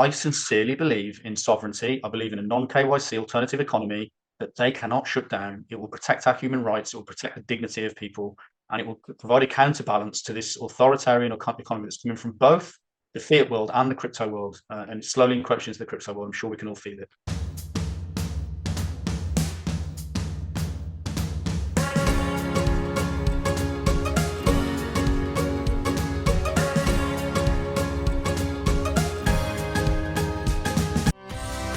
I sincerely believe in sovereignty. I believe in a non-KYC alternative economy that they cannot shut down. It will protect our human rights. It will protect the dignity of people, and it will provide a counterbalance to this authoritarian economy that's coming from both the fiat world and the crypto world, and it's slowly encroaching into the crypto world. I'm sure we can all feel it.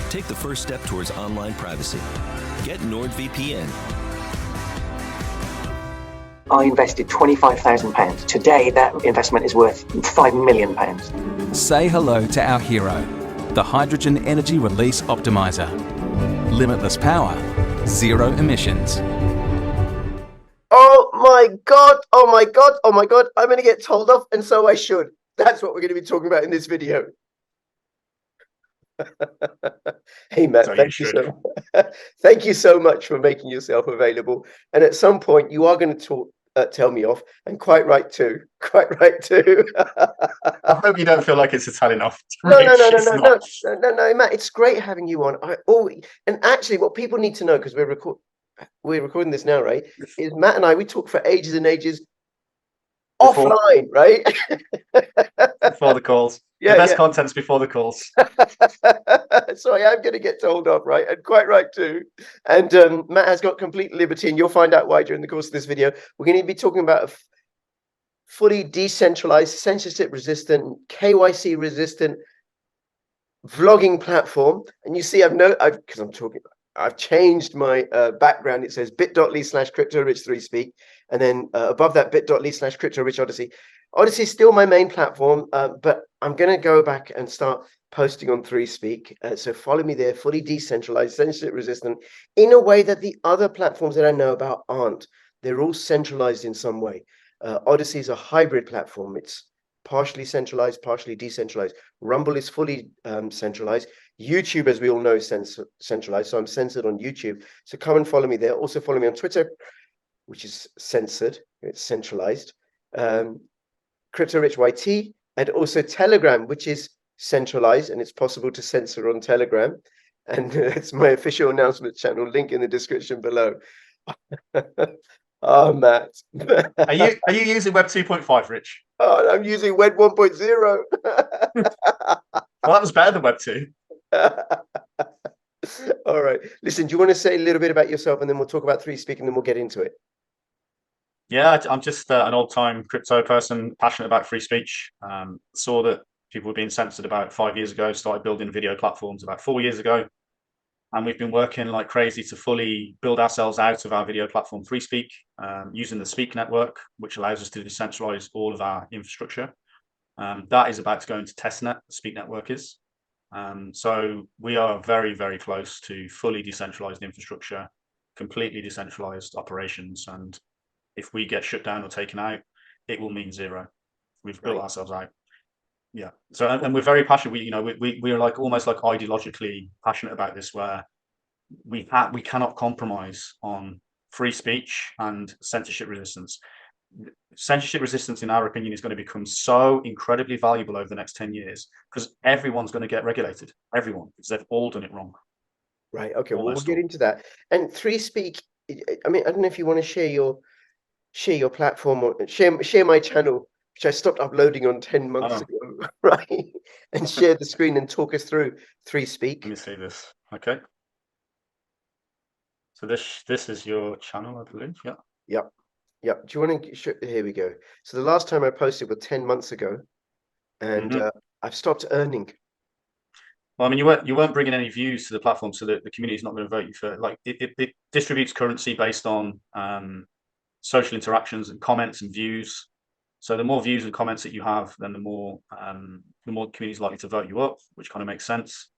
Take the first step towards online privacy. Get NordVPN. I invested £25,000. Today, that investment is worth £5 million. Say hello to our hero, the Hydrogen Energy Release Optimizer. Limitless power, zero emissions. Oh my God, oh my God, oh my God. I'm going to get told off, and so I should. That's what we're going to be talking about in this video. Hey Matt, thank you so much for making yourself available. And at some point, you are going to tell me off, and quite right too. Quite right too. I hope you don't feel like it's Italian enough. No, Matt. It's great having you on. And actually, what people need to know, because we're recording this now, right? Is Matt and we talk for ages and ages offline, right? Before the calls. Yeah, the best content's before the calls. So I am going to get told off, right? And quite right too. And Matt has got complete liberty, and you'll find out why during the course of this video. We're going to be talking about a fully decentralized, censorship-resistant, KYC-resistant vlogging platform. And you see, I've changed my background. It says bit.ly/CryptoRich3Speak. And then above that, bit.ly/CryptoRichOdyssey. Odyssey is still my main platform, but I'm going to go back and start posting on 3Speak. So follow me there, fully decentralized, censorship resistant, in a way that the other platforms that I know about aren't. They're all centralized in some way. Odyssey is a hybrid platform. It's partially centralized, partially decentralized. Rumble is fully centralized. YouTube, as we all know, is centralized. So I'm censored on YouTube. So come and follow me there. Also follow me on Twitter, which is censored. It's centralized. CryptoRichYT, and also Telegram, which is centralized, and it's possible to censor on Telegram. And it's my official announcement channel, link in the description below. Oh, Matt. Are you using Web 2.5, Rich? Oh, I'm using Web 1.0. Well, that was better than Web 2. All right. Listen, do you want to say a little bit about yourself, and then we'll talk about 3Speak, and then we'll get into it? Yeah, I'm just an old-time crypto person, passionate about free speech. Saw that people were being censored about 5 years ago, started building video platforms about 4 years ago. And we've been working like crazy to fully build ourselves out of our video platform 3Speak, using the Speak network, which allows us to decentralize all of our infrastructure. That is about to go into testnet, the Speak network is. So we are very, very close to fully decentralized infrastructure, completely decentralized operations. And if we get shut down or taken out, it will mean zero. We've built ourselves out. Yeah. So, and we're very passionate. We are like almost like ideologically passionate about this, where we cannot compromise on free speech and censorship resistance. Censorship resistance, in our opinion, is going to become so incredibly valuable over the next 10 years because everyone's going to get regulated. Everyone, because they've all done it wrong. Right. Okay. Well, we'll get into that. And 3Speak, I mean, I don't know if you want to share your platform or share my channel, which I stopped uploading on 10 months ago, right? And share the screen and talk us through 3Speak. Let me see this. Okay. So this is your channel, I believe. Yeah. Yep. Yep. Do you want to? Here we go. So the last time I posted was 10 months ago, and I've stopped earning. Well, I mean, you weren't bringing any views to the platform, so that the community is not going to vote you for. Like, it distributes currency based on social interactions and comments and views. So the more views and comments that you have, then the more the community is likely to vote you up, which kind of makes sense.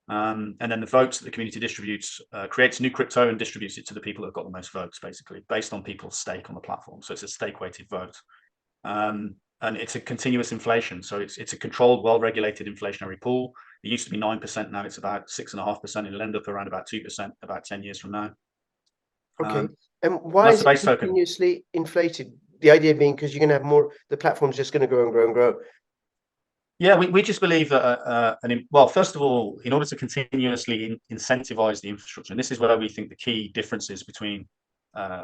And then the votes that the community distributes creates new crypto and distributes it to the people that have got the most votes, basically, based on people's stake on the platform. So it's a stake-weighted vote. And it's a continuous inflation. So it's a controlled, well-regulated inflationary pool. It used to be 9%. Now it's about 6.5%. It'll end up around about 2% about 10 years from now. Okay. And why is it continuously inflated? The idea being because you're going to have more, the platform's just going to grow and grow and grow. Yeah, we just believe that, well, first of all, in order to continuously incentivize the infrastructure, and this is where we think the key difference is between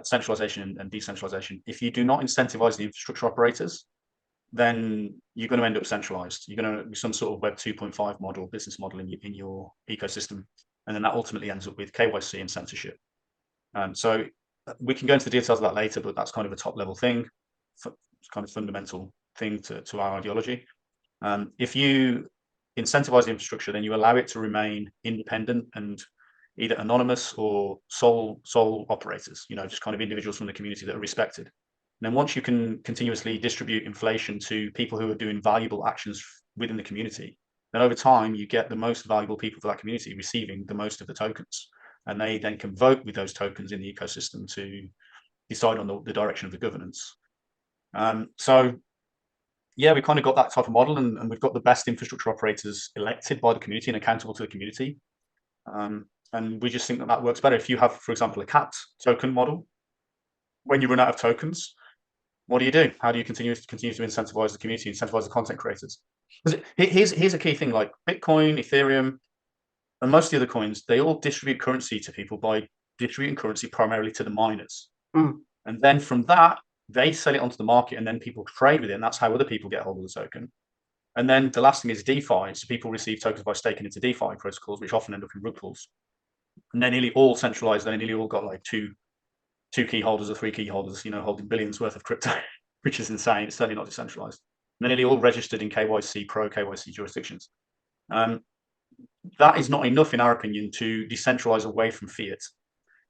centralization and decentralization. If you do not incentivize the infrastructure operators, then you're going to end up centralized. You're going to be some sort of Web 2.5 model, business model in your ecosystem, and then that ultimately ends up with KYC and censorship. So we can go into the details of that later, but that's kind of a top level thing, it's kind of fundamental thing to our ideology. If you incentivize the infrastructure, then you allow it to remain independent and either anonymous or sole operators, just kind of individuals from the community that are respected. And then once you can continuously distribute inflation to people who are doing valuable actions within the community, then over time you get the most valuable people for that community receiving the most of the tokens. And they then can vote with those tokens in the ecosystem to decide on the direction of the governance. So yeah, we kind of got that type of model, and we've got the best infrastructure operators elected by the community and accountable to the community. And we just think that works better. If you have, for example, a capped token model, when you run out of tokens, what do? How do you continue to incentivize the community, incentivize the content creators? Here's a key thing: like Bitcoin, Ethereum, and most of the other coins, they all distribute currency to people by distributing currency primarily to the miners. And then from that, they sell it onto the market, and then people trade with it, and that's how other people get hold of the token. And then the last thing is DeFi. So people receive tokens by staking into DeFi protocols, which often end up in rug pools. And they're nearly all centralized. They nearly all got like two key holders or three key holders, holding billions worth of crypto, which is insane. It's certainly not decentralized. And they're nearly all registered in KYC, pro KYC jurisdictions. That is not enough, in our opinion, to decentralize away from fiat.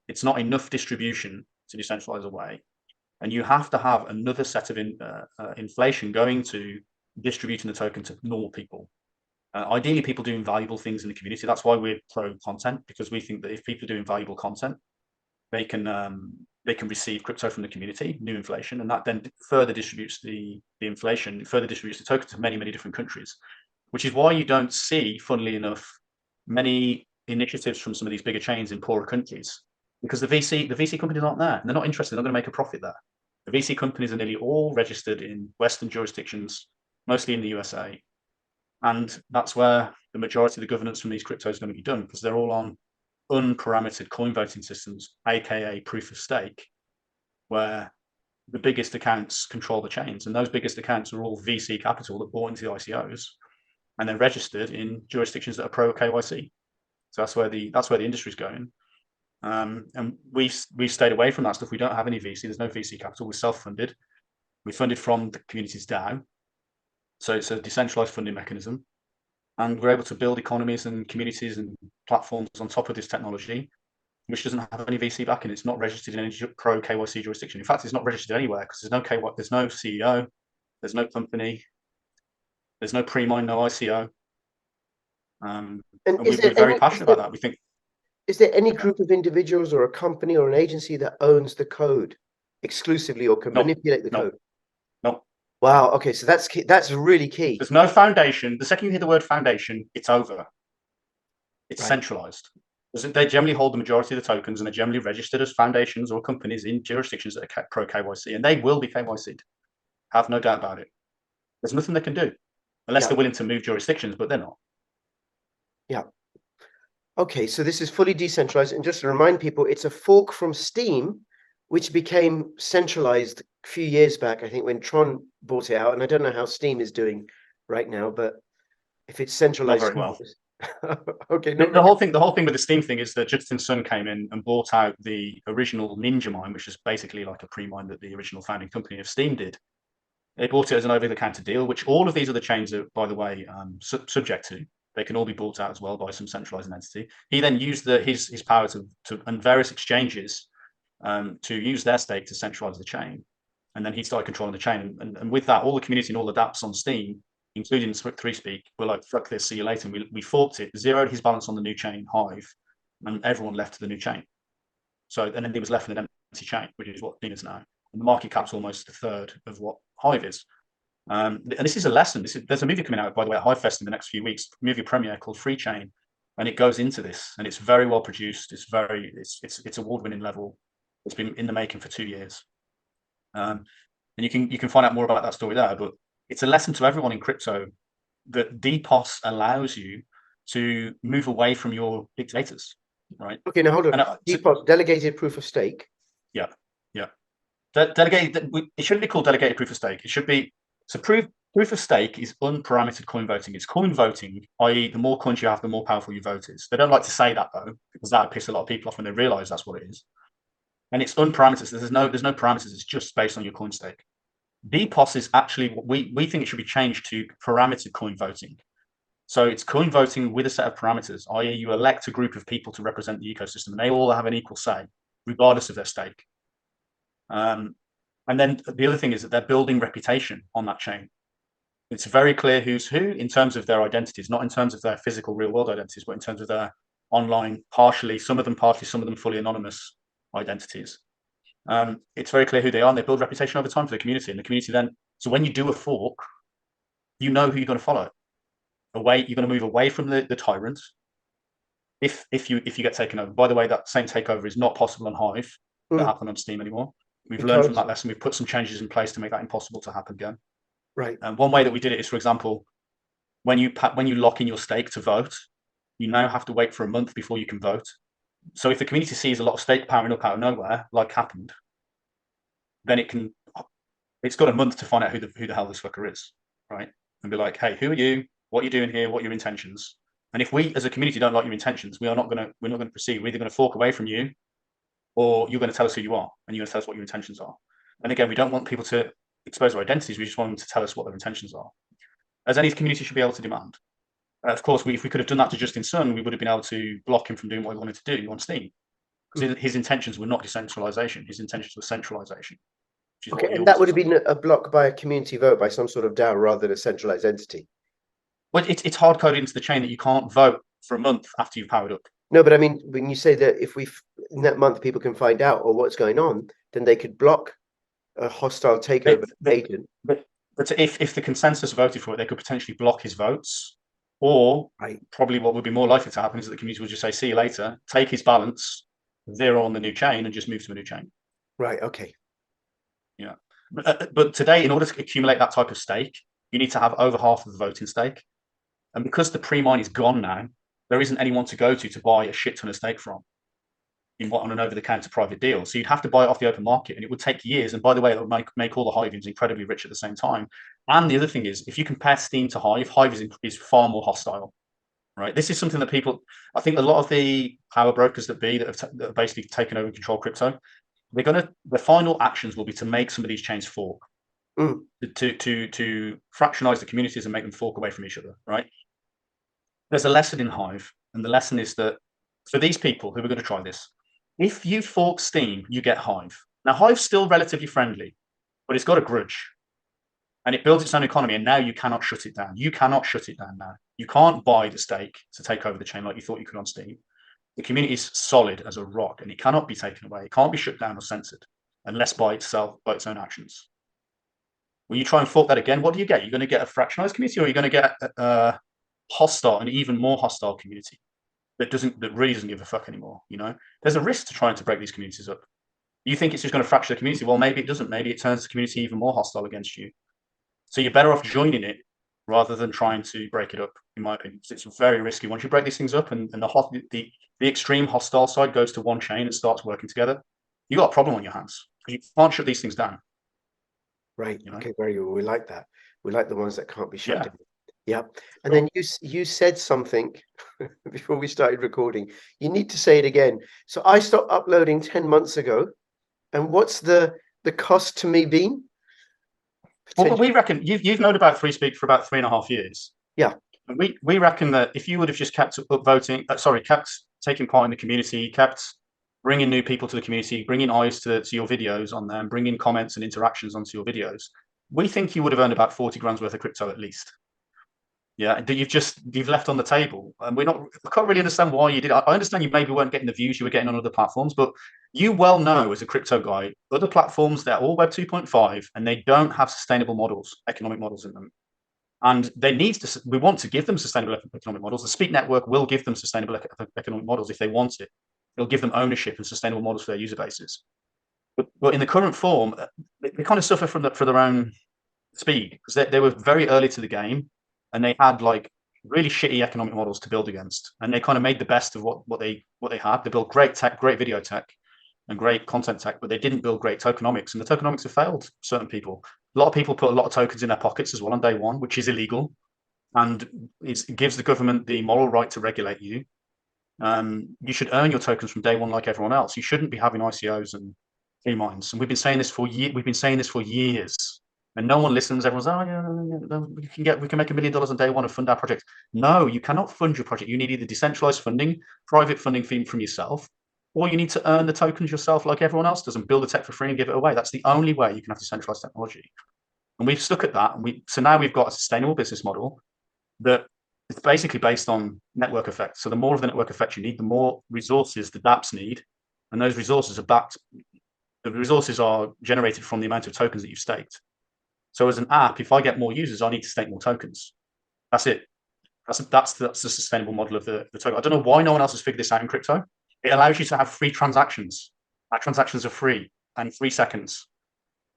It's not enough distribution to decentralize away. And you have to have another set of inflation going to distributing the token to normal people. Ideally, people doing valuable things in the community. That's why we're pro content, because we think that if people are doing valuable content, they can receive crypto from the community, new inflation, and that then further distributes the inflation, further distributes the token to many, many different countries. Which is why you don't see, funnily enough, many initiatives from some of these bigger chains in poorer countries, because the VC companies aren't there, and they're not interested. They're not going to make a profit there. The VC companies are nearly all registered in Western jurisdictions, mostly in the USA, and that's where the majority of the governance from these cryptos is going to be done, because they're all on unparametered coin voting systems, aka proof of stake, where the biggest accounts control the chains, and those biggest accounts are all VC capital that bought into the ICOs, and they're registered in jurisdictions that are pro KYC. So that's where the industry's going. And we've stayed away from that stuff. We don't have any VC. There's no VC capital. We're self-funded. We funded from the community's DAO. So it's a decentralized funding mechanism. And we're able to build economies and communities and platforms on top of this technology, which doesn't have any VC backing. It's not registered in any pro KYC jurisdiction. In fact, it's not registered anywhere because there's no CEO, there's no company, there's no pre-mine, no ICO. And we're very passionate about that. We think. Is there any group of individuals or a company or an agency that owns the code exclusively or can manipulate the code? No. Wow. Okay, so that's key. That's really key. There's no foundation. The second you hear the word foundation, it's over. It's centralized. They generally hold the majority of the tokens, and they're generally registered as foundations or companies in jurisdictions that are pro KYC, and they will be KYC'd. Have no doubt about it. There's nothing they can do unless they're willing to move jurisdictions, but they're not. Yeah. Okay, so this is fully decentralized, and just to remind people, it's a fork from Steam, which became centralized a few years back, I think, when Tron bought it out. And I don't know how Steam is doing right now, but if it's centralized, not very well. Okay. The whole thing with the Steam thing is that Justin Sun came in and bought out the original Ninja mine, which is basically like a pre-mine that the original founding company of Steam did. They bought it as an over-the-counter deal, which all of these other chains are, by the way, subject to. They can all be bought out as well by some centralizing entity. He then used his power and various exchanges to use their stake to centralize the chain. And then he started controlling the chain. And with that, all the community and all the dApps on Steam, including 3Speak, were like, fuck this, see you later. And we forked it, zeroed his balance on the new chain, Hive, and everyone left to the new chain. So, and then he was left in an empty chain, which is what Dean is now. And the market cap's almost a third of what Hive is. And this is a lesson. There's a movie coming out, by the way, at Hive Fest in the next few weeks, movie premiere called Free Chain, and it goes into this, and it's very well produced. It's award-winning level. It's been in the making for 2 years, and you can find out more about that story there. But it's a lesson to everyone in crypto that DPoS allows you to move away from your dictators, right? Okay, now hold on. DPoS, delegated proof of stake. Yeah, yeah. Delegated. It shouldn't be called delegated proof of stake. It should be proof of stake is unparametered coin voting. It's coin voting, i.e., the more coins you have, the more powerful your vote is. They don't like to say that though, because that would piss a lot of people off when they realise that's what it is. And it's unparametered. There's no parameters. It's just based on your coin stake. DPoS is actually what we think it should be changed to parametered coin voting. So it's coin voting with a set of parameters, i.e., you elect a group of people to represent the ecosystem, and they all have an equal say, regardless of their stake. And then the other thing is that they're building reputation on that chain. It's very clear who's who in terms of their identities, not in terms of their physical real-world identities, but in terms of their online, some of them fully anonymous identities. It's very clear who they are, and they build reputation over time for the community. And the community then, so when you do a fork, you know who you're going to follow. You're going to move away from the tyrant. If you get taken over, by the way, that same takeover is not possible on Hive. That happen on Steam anymore. We've learned from that lesson. We've put some changes in place to make that impossible to happen again. Right. And one way that we did it is, for example, when you lock in your stake to vote, you now have to wait for a month before you can vote. So if the community sees a lot of stake powering up out of nowhere, like happened, then it's got a month to find out who the hell this fucker is, right? And be like, hey, who are you? What are you doing here? What are your intentions? And if we as a community don't like your intentions, we're not going to proceed. We're either going to fork away from you, or you're going to tell us who you are, and you're going to tell us what your intentions are. And again, we don't want people to expose their identities. We just want them to tell us what their intentions are, as any community should be able to demand. Of course, if we could have done that to Justin Sun, we would have been able to block him from doing what he wanted to do on Steam. Because his intentions were not decentralization. His intentions were centralization. Okay, and that would have been a block by a community vote by some sort of DAO rather than a centralized entity. Well, it's hard coded into the chain that you can't vote for a month after you've powered up. No, but I mean, when you say that if in that month people can find out or what's going on, then they could block a hostile takeover agent. But if the consensus voted for it, they could potentially block his votes. Or probably what would be more likely to happen is that the community would just say, see you later, take his balance, zero on the new chain, and just move to a new chain. Right, okay. Yeah. But today, in order to accumulate that type of stake, you need to have over half of the voting stake. And because the pre-mine is gone now, there isn't anyone to go to buy a shit ton of stake from on an over-the-counter private deal. So you'd have to buy it off the open market, and it would take years. And by the way, it would make all the Hivians incredibly rich at the same time. And the other thing is, if you compare Steam to Hive, Hive is far more hostile, right? This is something that I think a lot of the power brokers that have basically taken over and control crypto, the final actions will be to make some of these chains fork, to fractionize the communities and make them fork away from each other, right? There's a lesson in Hive, and the lesson is that for these people who are going to try this, if you fork Steam, you get Hive. Now, Hive's still relatively friendly, but it's got a grudge, and it builds its own economy, and now you cannot shut it down. You cannot shut it down now. You can't buy the stake to take over the chain like you thought you could on Steam. The community is solid as a rock, and it cannot be taken away. It can't be shut down or censored unless by its own actions. When you try and fork that again, what do you get? You're going to get a fractionalized community, or you're going to get a hostile, an even more hostile community that really doesn't give a fuck anymore. You know, there's a risk to trying to break these communities up. You think it's just going to fracture the community? Well, maybe it doesn't. Maybe it turns the community even more hostile against you. So you're better off joining it rather than trying to break it up, in my opinion. It's very risky. Once you break these things up and the extreme hostile side goes to one chain and starts working together, you got a problem on your hands because you can't shut these things down. Right. You know? Okay. Very good. We like that. We like the ones that can't be shut down. Yeah. And then you said something before we started recording. You need to say it again. So I stopped uploading 10 months ago. And what's the cost to me been? Well, we reckon you've known about Free Speech for about 3.5 years. Yeah. And we reckon that if you would have just kept kept taking part in the community, kept bringing new people to the community, bringing eyes to your videos on them, bringing comments and interactions onto your videos, we think you would have earned about 40 grand's worth of crypto at least. Yeah, that you've left on the table, and I can't really understand why you did. I understand you maybe weren't getting the views you were getting on other platforms, but you well know as a crypto guy, other platforms, they're all Web 2.5, and they don't have sustainable models, economic models in them, and we want to give them sustainable economic models. The Speak Network will give them sustainable economic models if they want it. It'll give them ownership and sustainable models for their user bases. But in the current form, they kind of suffer for their own speed because they were very early to the game. and they had like really shitty economic models to build against, and they kind of made the best of what they had. They built great tech, great video tech, and great content tech, but they didn't build great tokenomics, and the tokenomics have failed certain people. A lot of people put a lot of tokens in their pockets as well on day one, which is illegal, and it gives the government the moral right to regulate you. You should earn your tokens from day one like everyone else. You shouldn't be having ICOs and free mines. And we've been saying this for years, and no one listens. Everyone's, oh yeah, we can make $1 million on day one and fund our project. No, you cannot fund your project. You need either decentralized funding, private funding from yourself, or you need to earn the tokens yourself like everyone else does and build the tech for free and give it away. That's the only way you can have decentralized technology. And we've stuck at that. And so now we've got a sustainable business model that is basically based on network effects. So the more of the network effects you need, the more resources the dApps need. And those resources are generated from the amount of tokens that you've staked. So as an app, if I get more users, I need to stake more tokens. That's it. That's the sustainable model of the token. I don't know why no one else has figured this out in crypto. It allows you to have free transactions. Our transactions are free and 3 seconds.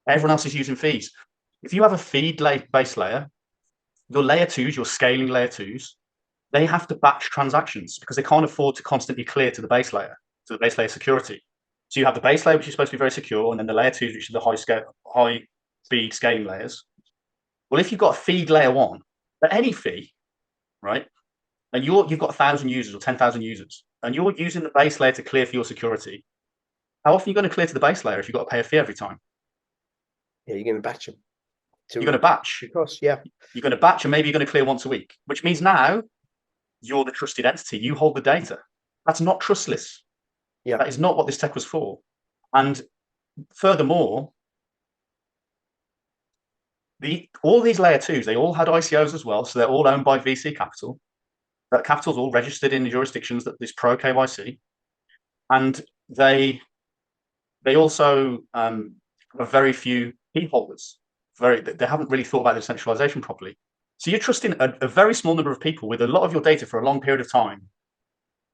Everyone else is using fees. If you have a feed base layer, your layer twos, your scaling layer twos, they have to batch transactions because they can't afford to constantly clear to the base layer security. So you have the base layer, which is supposed to be very secure, and then the layer twos, which are the high speed scaling layers. Well, if you've got a feed layer one, at any fee, right, and you've got 1,000 users or 10,000 users, and you're using the base layer to clear for your security, how often are you going to clear to the base layer if you've got to pay a fee every time? Yeah, you're going to batch them. You're going to batch. Because, yeah. You're going to batch, and maybe you're going to clear once a week, which means now you're the trusted entity. You hold the data. That's not trustless. Yeah. That is not what this tech was for. And furthermore, all these layer twos, they all had ICOs as well. So they're all owned by VC capital. That capital's all registered in the jurisdictions that is pro KYC. And they also have very few key holders. They haven't really thought about the decentralization properly. So you're trusting a very small number of people with a lot of your data for a long period of time.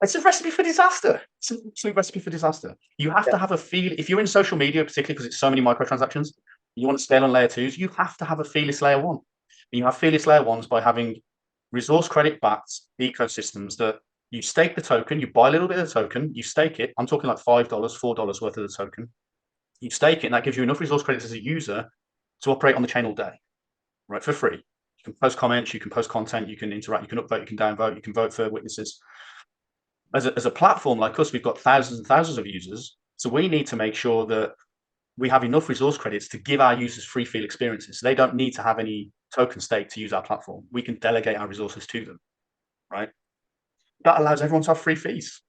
It's a recipe for disaster. It's an absolute recipe for disaster. You have to have a feel. If you're in social media, particularly because it's so many microtransactions, you want to scale on layer twos, you have to have a feeless layer one. And you have feeless layer ones by having resource credit backed ecosystems that you stake the token, you buy a little bit of the token, you stake it. I'm talking like $5, $4 worth of the token. You stake it, and that gives you enough resource credits as a user to operate on the chain all day, right, for free. You can post comments, you can post content, you can interact, you can upvote, you can downvote, you can vote for witnesses. As a platform like us, we've got thousands and thousands of users, so we need to make sure that we have enough resource credits to give our users free feel experiences. So they don't need to have any token stake to use our platform. We can delegate our resources to them, right? That allows everyone to have free fees.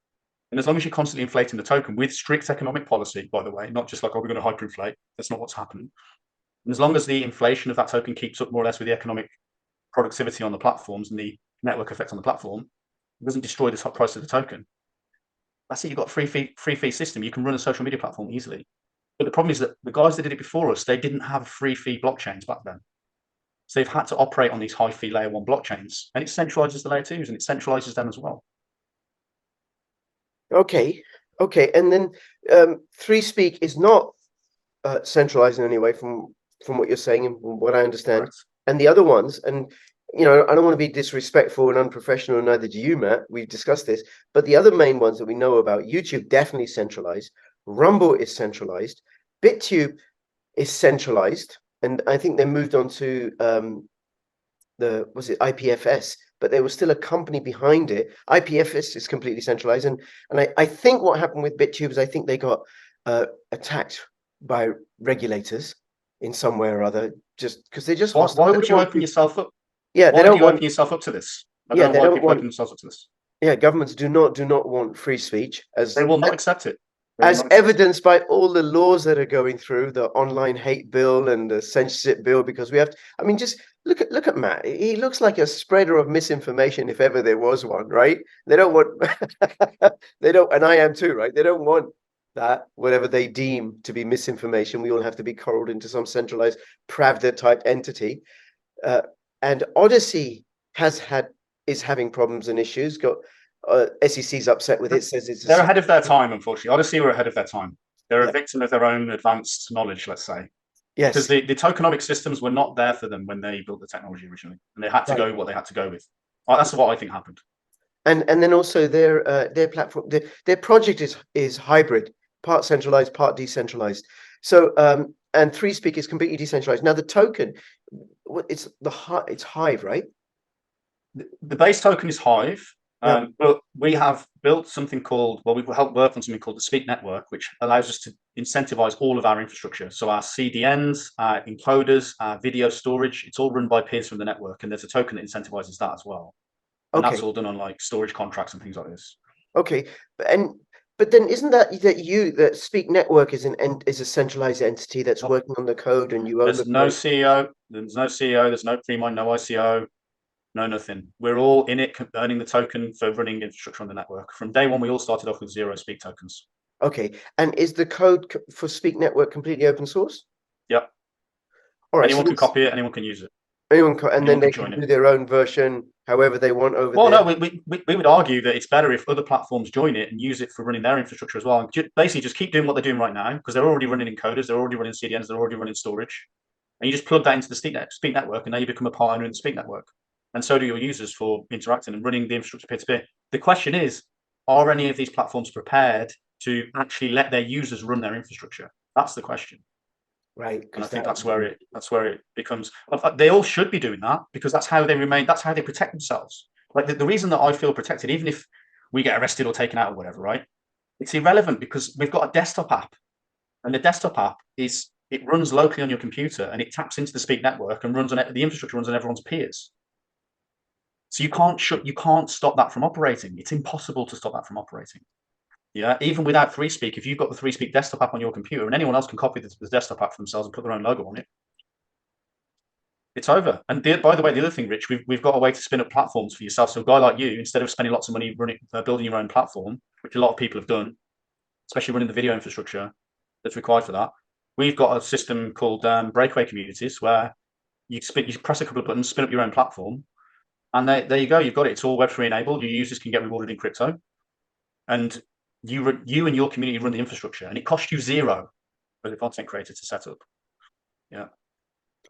And as long as you're constantly inflating the token with strict economic policy, by the way, not just like, oh, we're going to hyperinflate. That's not what's happening. And as long as the inflation of that token keeps up more or less with the economic productivity on the platforms and the network effect on the platform, it doesn't destroy the top price of the token. That's it. You've got a free fee system. You can run a social media platform easily. But the problem is that the guys that did it before us, they didn't have free fee blockchains back then. So they've had to operate on these high fee layer one blockchains, and it centralizes the layer twos and it centralizes them as well. Okay. And then free speak is not centralized in any way from what you're saying and from what I understand. Correct. And the other ones, and I don't want to be disrespectful and unprofessional, neither do you, Matt. We've discussed this, but the other main ones that we know about, YouTube definitely centralized, Rumble is centralized, BitTube is centralized, and I think they moved on to IPFS, but there was still a company behind it. IPFS is completely centralized, and I think what happened with BitTube is I think they got attacked by regulators in some way or other, just because they just why would you open yourself up? Yeah, they don't open yourself up to this. I don't know why people open themselves up to this. Yeah, governments do not want free speech, as they will not accept it. As evidenced by all the laws that are going through, the online hate bill and the censorship bill, because we have to, I mean, just look at Matt. He looks like a spreader of misinformation, if ever there was one, right? They don't want, and I am too, right? They don't want that, whatever they deem to be misinformation. We all have to be corralled into some centralized Pravda type entity. And Odyssey is having problems and issues. SEC's upset with it, says they're ahead of their time, unfortunately. Odyssey were ahead of their time. They're a victim of their own advanced knowledge, let's say. Yes. the tokenomic systems were not there for them when they built the technology originally, and they had to go what they had to go with. That's what I think happened. And then also their platform, their project is hybrid, part centralized, part decentralized. So and ThreeSpeak is completely decentralized. Now the token, it's Hive, right? The base token is Hive. Yeah. But we have built something called, we've helped work on something called the Speak Network, which allows us to incentivize all of our infrastructure. So our CDNs, our encoders, our video storage, it's all run by peers from the network. And there's a token that incentivizes that as well. And that's all done on like storage contracts and things like this. Okay. But then isn't that Speak Network is a centralized entity that's working on the code and you own There's no CEO, there's no pre-mine, no ICO. No, nothing. We're all in it, earning the token for running infrastructure on the network. From day one, we all started off with 0 Speak tokens. Okay. And is the code for Speak Network completely open source? Yep. All right. Anyone can copy it. Anyone can use it. Then they can do their own version however they want over there. Well, no, we would argue that it's better if other platforms join it and use it for running their infrastructure as well. And basically, just keep doing what they're doing right now because they're already running encoders, they're already running CDNs, they're already running storage. And you just plug that into the Speak Network, and now you become a partner in the Speak Network. And so do your users for interacting and running the infrastructure peer-to-peer. The question is, are any of these platforms prepared to actually let their users run their infrastructure? That's the question. Right. And I think that's where it becomes. They all should be doing that because that's how they remain. That's how they protect themselves. Like the reason that I feel protected, even if we get arrested or taken out or whatever, right? It's irrelevant because we've got a desktop app, and the desktop app it runs locally on your computer and it taps into the Speak Network and runs on the infrastructure runs on everyone's peers. So you can't stop that from operating. It's impossible to stop that from operating. Yeah, even without ThreeSpeak, if you've got the ThreeSpeak desktop app on your computer and anyone else can copy the desktop app for themselves and put their own logo on it, it's over. And by the way, the other thing, Rich, we've got a way to spin up platforms for yourself. So a guy like you, instead of spending lots of money building your own platform, which a lot of people have done, especially running the video infrastructure that's required for that, we've got a system called breakaway communities where you press a couple of buttons, spin up your own platform. And there you go. You've got it. It's all Web3 enabled. Your users can get rewarded in crypto, and you and your community run the infrastructure, and it costs you 0 as a content creator to set up. Yeah.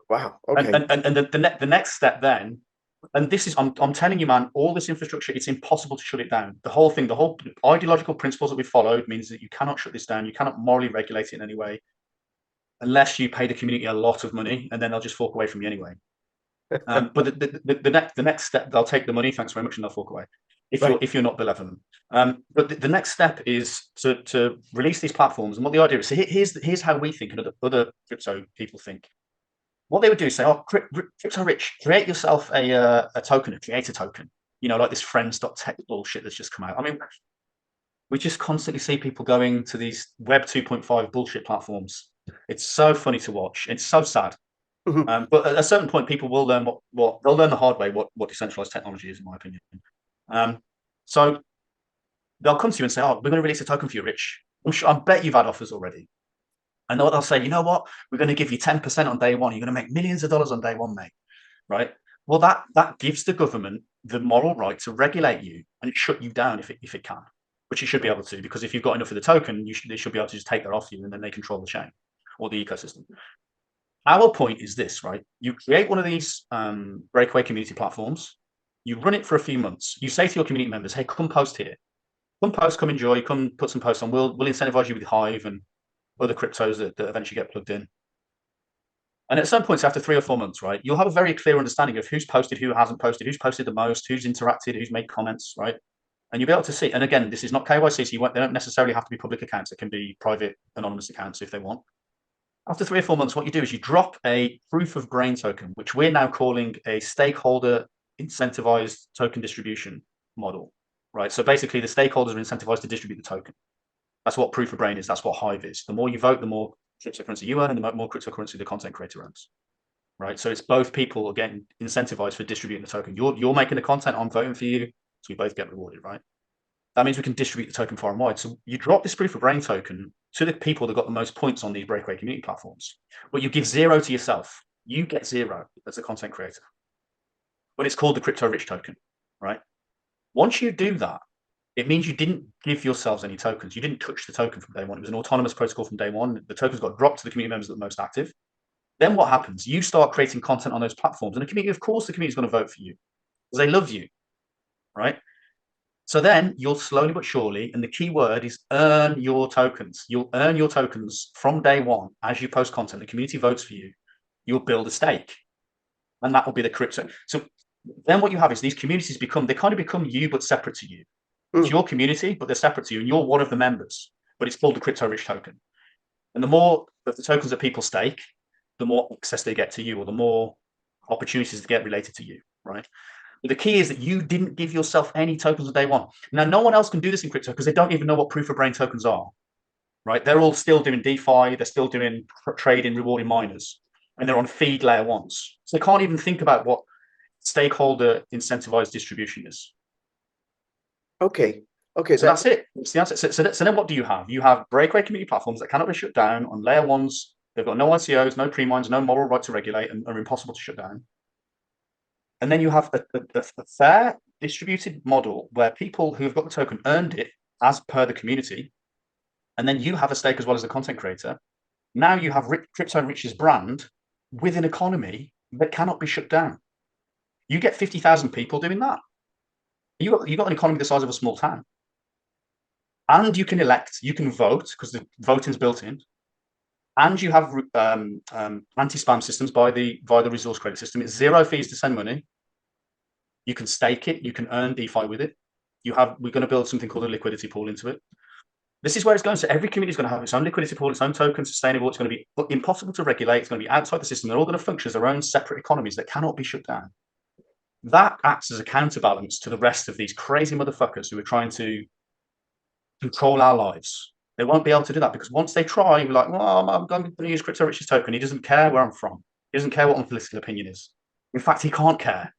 Wow. Okay. And the next step then, and this is I'm telling you, man, all this infrastructure, it's impossible to shut it down. The whole thing, the whole ideological principles that we followed means that you cannot shut this down. You cannot morally regulate it in any way, unless you pay the community a lot of money, and then they'll just walk away from you anyway. But the next step, they'll take the money, thanks very much, and they'll walk away if you're not benevolent. But the next step is to release these platforms. And what the idea is, so here's how we think and other crypto people think. What they would do is say, "Oh, crypto rich, create yourself a token, create a token." You know, like this friends.tech bullshit that's just come out. I mean, we just constantly see people going to these Web 2.5 bullshit platforms. It's so funny to watch. It's so sad. But at a certain point, people will learn what they'll learn the hard way what decentralized technology is, in my opinion. So they'll come to you and say, "Oh, we're going to release a token for you, Rich." I bet you've had offers already. And they'll say, "You know what? We're going to give you 10% on day one. You're going to make millions of dollars on day one, mate." Right? Well, that gives the government the moral right to regulate you and shut you down if it can, which it should be able to, because if you've got enough of the token, they should be able to just take that off you, and then they control the chain or the ecosystem. Our point is this, right? You create one of these breakaway community platforms, you run it for a few months, you say to your community members, "Hey, come post here. Come post, come enjoy, come put some posts on. We'll incentivize you with Hive and other cryptos that eventually get plugged in." And at some points, after 3 or 4 months, right, you'll have a very clear understanding of who's posted, who hasn't posted, who's posted the most, who's interacted, who's made comments, right? And you'll be able to see. And again, this is not KYC, so they don't necessarily have to be public accounts. It can be private, anonymous accounts if they want. After 3 or 4 months, what you do is you drop a proof of brain token, which we're now calling a stakeholder incentivized token distribution model, right? So basically, the stakeholders are incentivized to distribute the token. That's what proof of brain is. That's what Hive is. The more you vote, the more cryptocurrency you earn, and the more cryptocurrency the content creator earns, right? So it's both people are getting incentivized for distributing the token. You're making the content, I'm voting for you, so we both get rewarded, right? That means we can distribute the token far and wide. So you drop this proof of brain token to the people that got the most points on these breakaway community platforms, but you give 0 to yourself. You get 0 as a content creator. But it's called the crypto rich token, right? Once you do that, it means you didn't give yourselves any tokens. You didn't touch the token from day one. It was an autonomous protocol from day one. The tokens got dropped to the community members that are most active. Then what happens? You start creating content on those platforms, and the community, of course, the community is going to vote for you because they love you, right? So then you'll slowly but surely, and the key word is earn your tokens. You'll earn your tokens from day one as you post content. The community votes for you. You'll build a stake, and that will be the crypto. So then what you have is these communities they kind of become you, but separate to you. It's your community, but they're separate to you, and you're one of the members. But it's called the crypto rich token. And the more of the tokens that people stake, the more access they get to you, or the more opportunities to get related to you, right? But the key is that you didn't give yourself any tokens on day one. Now, no one else can do this in crypto because they don't even know what proof of brain tokens are, right? They're all still doing DeFi. They're still doing trading, rewarding miners, and they're on feed layer ones. So they can't even think about what stakeholder incentivized distribution is. Okay. So that's it. It's the answer. So then what do you have? You have breakaway community platforms that cannot be shut down on layer ones. They've got no ICOs, no pre-mines, no moral right to regulate, and are impossible to shut down. And then you have a fair distributed model where people who have got the token earned it as per the community. And then you have a stake as well as the content creator. Now you have Crypto Rich's brand with an economy that cannot be shut down. You get 50,000 people doing that. You got an economy the size of a small town. And you can elect, you can vote, because the voting's built in. And you have anti-spam systems via the resource credit system. It's 0 fees to send money. You can stake it. You can earn DeFi with it. We're going to build something called a liquidity pool into it. This is where it's going. So every community is going to have its own liquidity pool, its own token, sustainable. It's going to be impossible to regulate. It's going to be outside the system. They're all going to function as their own separate economies that cannot be shut down. That acts as a counterbalance to the rest of these crazy motherfuckers who are trying to control our lives. They won't be able to do that because once they try, you're like, well, I'm going to use Crypto Rich's token. He doesn't care where I'm from. He doesn't care what my political opinion is. In fact, he can't care.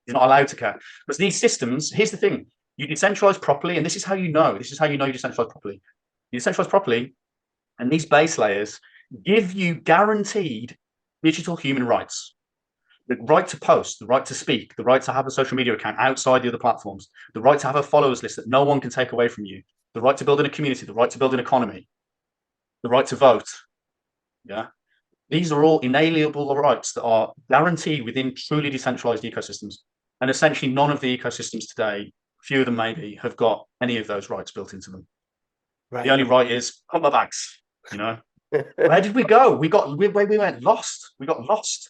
He's not allowed to care. Because these systems, here's the thing. You decentralize properly, and this is how you know. This is how you know you decentralize properly. You decentralize properly, and these base layers give you guaranteed digital human rights. The right to post, the right to speak, the right to have a social media account outside the other platforms, the right to have a followers list that no one can take away from you, the right to build in a community, the right to build an economy, the right to vote. Yeah. These are all inalienable rights that are guaranteed within truly decentralized ecosystems. And essentially none of the ecosystems today, few of them maybe, have got any of those rights built into them. Right. The only right is pump my bags, you know. Where did we go? We went lost. We got lost.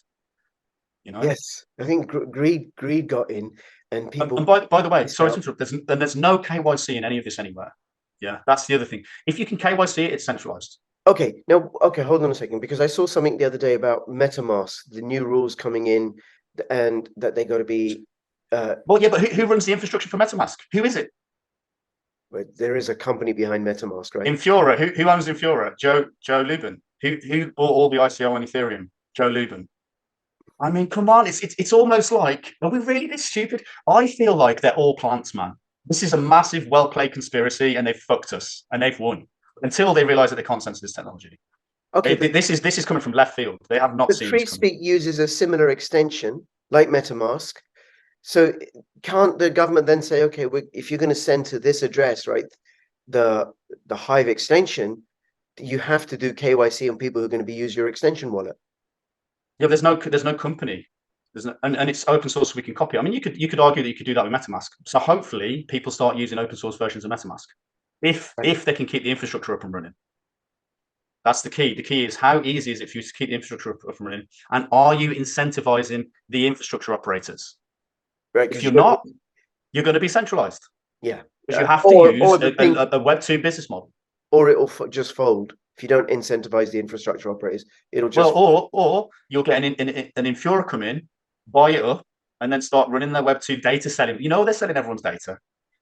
You know? Yes, I think greed got in, and people. And by the way, sorry to interrupt. There's no KYC in any of this anywhere. Yeah, that's the other thing. If you can KYC it, it's centralized. Okay, now, hold on a second, because I saw something the other day about MetaMask, the new rules coming in, and that they got to be. Well, yeah, but who runs the infrastructure for MetaMask? Who is it? Well, there is a company behind MetaMask, right? Infura. Who owns Infura? Joe Lubin. Who bought all the ICO on Ethereum? Joe Lubin. I mean, come on, it's almost like, are we really this stupid? I feel like they're all plants, man. This is a massive, well-played conspiracy, and they've fucked us, and they've won until they realize that they can't censor this technology. Okay, this is coming from left field. They have not seen. Free Speak uses a similar extension like MetaMask. So can't the government then say, okay, if you're going to send to this address, right, the Hive extension, you have to do KYC on people who are going to be use your extension wallet? Yeah, there's no company. There's no, and it's open source, so we can copy. I mean, you could argue that you could do that with MetaMask. So hopefully, people start using open source versions of MetaMask if they can keep the infrastructure up and running. That's the key. The key is how easy is it for you to keep the infrastructure up and running, and are you incentivizing the infrastructure operators? Right. If you're not, you're going to be centralized. Yeah, because you have to use a Web2 business model, or it will just fold. If you don't incentivize the infrastructure operators, it'll just or you'll get an Infura come in, buy it up, and then start running their Web2 data selling. You know, they're selling everyone's data.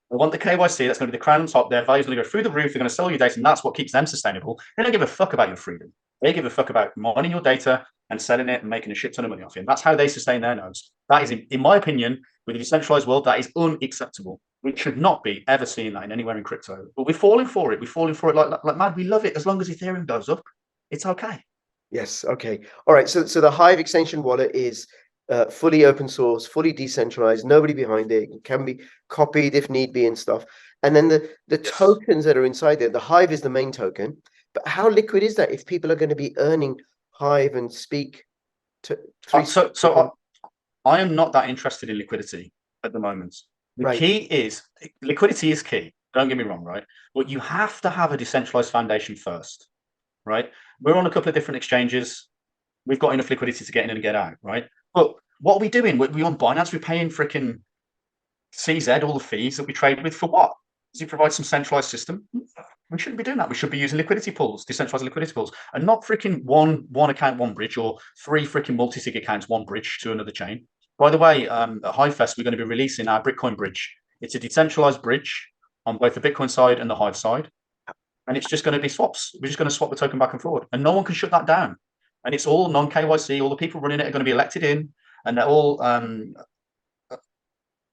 They want the KYC. That's going to be the crown on top. Their value's going to go through the roof. They're going to sell you data, and that's what keeps them sustainable. They don't give a fuck about your freedom. They give a fuck about mining your data and selling it and making a shit ton of money off it. And that's how they sustain their nodes. That is, in my opinion, with a decentralized world, that is unacceptable. We should not be ever seeing that in anywhere in crypto. But we're falling for it. We're falling for it like mad. We love it as long as Ethereum goes up. It's okay. Yes. Okay. All right. So the Hive extension wallet is fully open source, fully decentralized. Nobody behind it. It can be copied if need be and stuff. And then the tokens that are inside there. The Hive is the main token. But how liquid is that if people are going to be earning Hive and Speak I am not that interested in liquidity at the moment. The key is liquidity is key. Don't get me wrong, right? But you have to have a decentralized foundation first, right? We're on a couple of different exchanges. We've got enough liquidity to get in and get out, right? But what are we doing? We're on Binance. We're paying freaking CZ all the fees that we trade with for what? Does it provide some centralized system? We shouldn't be doing that. We should be using liquidity pools, decentralized liquidity pools, and not freaking one account, one bridge, or 3 freaking multi-sig accounts, one bridge to another chain. By the way, at HiveFest, we're going to be releasing our Bitcoin bridge. It's a decentralized bridge on both the Bitcoin side and the Hive side. And it's just going to be swaps. We're just going to swap the token back and forward. And no one can shut that down. And it's all non-KYC. All the people running it are going to be elected in. And they're all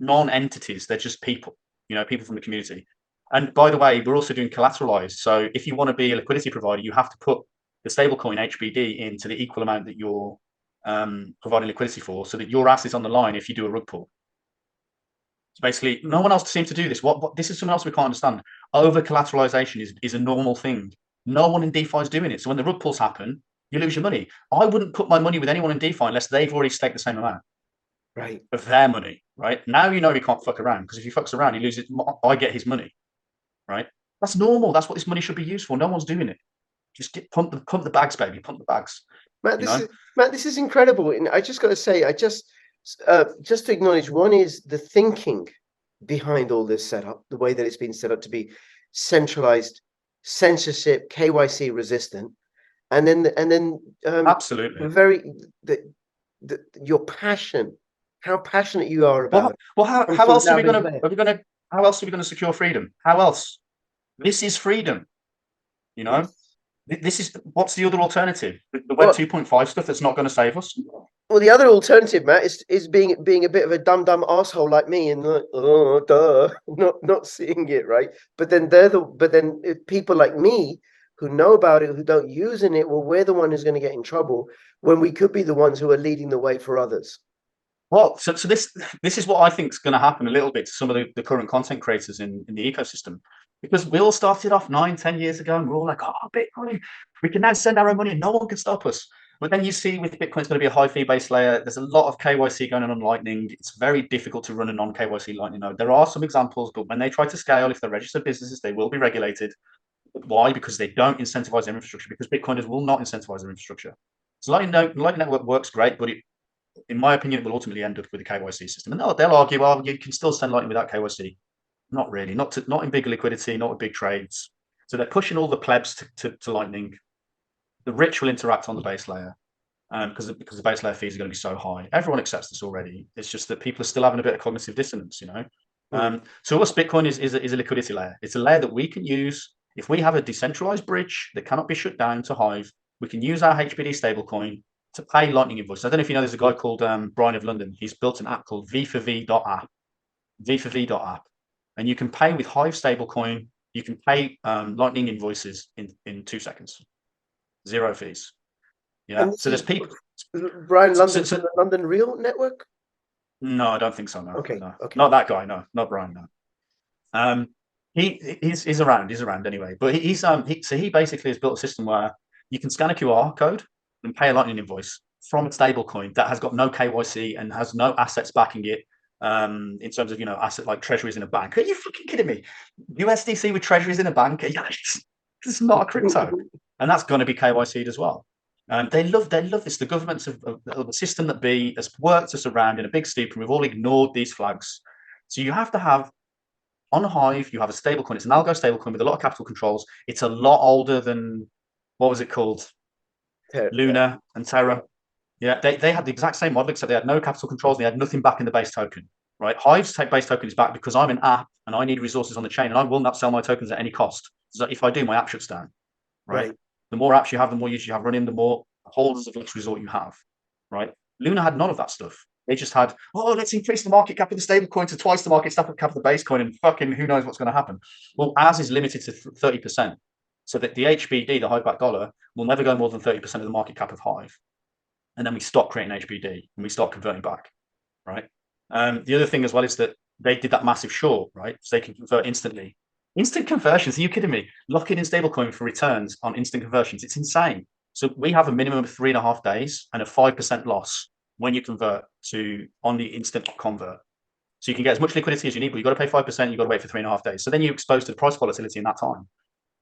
non-entities. They're just people, people from the community. And by the way, we're also doing collateralized. So if you want to be a liquidity provider, you have to put the stablecoin HBD into the equal amount that you're providing liquidity for, so that your ass is on the line if you do a rug pull. So basically, no one else seems to do this. What this is something else we can't understand. Over collateralization is a normal thing. No one in DeFi is doing it. So when the rug pulls happen, you lose your money. I wouldn't put my money with anyone in DeFi unless they've already staked the same amount. Right. Of their money, right? Now you can't fuck around, because if he fucks around, he loses. I get his money, right? That's normal. That's what this money should be used for. No one's doing it. Just pump the bags, baby. Pump the bags. Matt, this is incredible. And I just got to say, just to acknowledge, one is the thinking behind all this setup, the way that it's been set up to be centralized, censorship, KYC resistant, and then absolutely your passion. How passionate you are about. How else are we going to secure freedom? How else? This is freedom. Yes. This is, what's the other alternative? The Web 2.5 stuff that's not going to save us. Well, the other alternative, Matt, is being a bit of a dumb asshole like me and like, oh duh, not seeing it, right? But then people like me who know about it, who don't use it, well, we're the one who's going to get in trouble when we could be the ones who are leading the way for others. Well, so this is what I think is going to happen a little bit to some of the current content creators in the ecosystem, because we all started off 9-10 years ago and we're all like, oh, Bitcoin, we can now send our own money and no one can stop us. But then you see with Bitcoin, it's going to be a high fee based layer. There's a lot of KYC going on Lightning. It's very difficult to run a non-KYC Lightning node. There are some examples, but when they try to scale, if they're registered businesses, they will be regulated. Why? Because they don't incentivize their infrastructure, because Bitcoiners will not incentivize their infrastructure. So Lightning Network works great, but in my opinion, it will ultimately end up with a KYC system. And they'll argue, well, you can still send Lightning without KYC. Not really, not in big liquidity, not with big trades. So they're pushing all the plebs to Lightning. The rich will interact on the base layer because the base layer fees are going to be so high. Everyone accepts this already. It's just that people are still having a bit of cognitive dissonance, So us Bitcoin is a liquidity layer. It's a layer that we can use. If we have a decentralized bridge that cannot be shut down to Hive, we can use our HBD stablecoin to pay Lightning invoices. I don't know if you know, there's a guy called Brian of London. He's built an app called v4v.app, v4v.app, and you can pay with Hive stablecoin. You can pay Lightning invoices in 2 seconds, 0 fees. Yeah. So there's people. Brian London, from the London Real Network. No, I don't think so. No. Okay. No. Okay. Not that guy. No, not Brian. No. He's around. He's around anyway. But he basically has built a system where you can scan a QR code and pay a Lightning invoice from a stablecoin that has got no KYC and has no assets backing it, in terms of asset like treasuries in a bank. Are you fucking kidding me? USDC with treasuries in a bank? This is not a crypto, and that's going to be KYC'd as well. They love this. The governments of the system that has worked us around in a big steep, and we've all ignored these flags. So you have to have on Hive. You have a stablecoin. It's an algo stablecoin with a lot of capital controls. It's a lot older than, what was it called? Luna and Terra. Yeah, they had the exact same model, except they had no capital controls and they had nothing back in the base token. Right? Hive's base token is back because I'm an app and I need resources on the chain, and I will not sell my tokens at any cost. So if I do, my app shuts down. Right? The more apps you have, the more users you have running, the more holders of last resort you have. Right? Luna had none of that stuff. They just had, let's increase the market cap of the stable coin to twice the market cap of the base coin, and fucking who knows what's going to happen. Well, ours is limited to 30%. So that the HBD, the Hive-backed dollar, will never go more than 30% of the market cap of Hive. And then we stop creating HBD and we start converting back, right? The other thing as well is that they did that massive short, right? So they can convert instantly. Instant conversions, are you kidding me? Locking in stablecoin for returns on instant conversions. It's insane. So we have a minimum of 3.5 days and a 5% loss when you convert to on the instant convert. So you can get as much liquidity as you need, but you've got to pay 5%, you've got to wait for 3.5 days. So then you're exposed to the price volatility in that time.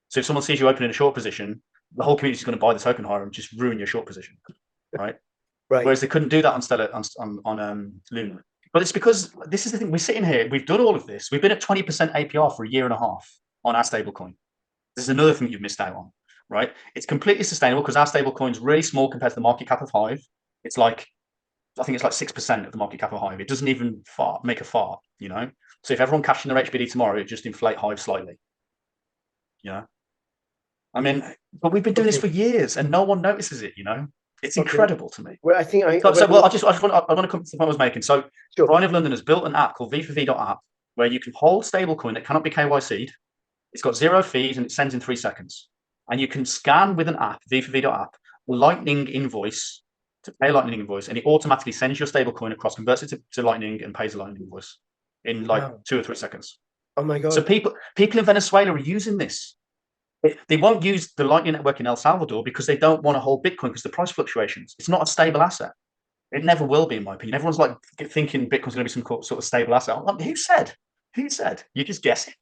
So if someone sees you opening a short position, the whole community is going to buy the token higher and just ruin your short position, right? Right. Whereas they couldn't do that on Stellar, on Luna. But it's because this is the thing. We're sitting here, we've done all of this. We've been at 20% APR for a year and a half on our stablecoin. This is another thing you've missed out on, right? It's completely sustainable because our stablecoin's really small compared to the market cap of Hive. It's like, I think it's like 6% of the market cap of Hive. It doesn't even make a fart, you know? So if everyone cashed in their HBD tomorrow, it just inflate Hive slightly. Yeah. I mean, but we've been doing this for years and no one notices it, you know? It's incredible to me. Well, I think I want to come to the point I was making. So Prime of London has built an app called v4v.app where you can hold stablecoin that cannot be KYC'd. It's got 0 fees and it sends in 3 seconds. And you can scan with an app, v4v.app, a Lightning invoice to pay a Lightning invoice, and it automatically sends your stablecoin across, converts it to Lightning, and pays a Lightning invoice in like 2 or 3 seconds. Oh my God. So people in Venezuela are using this. They won't use the Lightning Network in El Salvador because they don't want to hold Bitcoin because the price fluctuations. It's not a stable asset. It never will be, in my opinion. Everyone's like thinking Bitcoin's going to be some sort of stable asset. Like, who said? Who said? You're just guessing,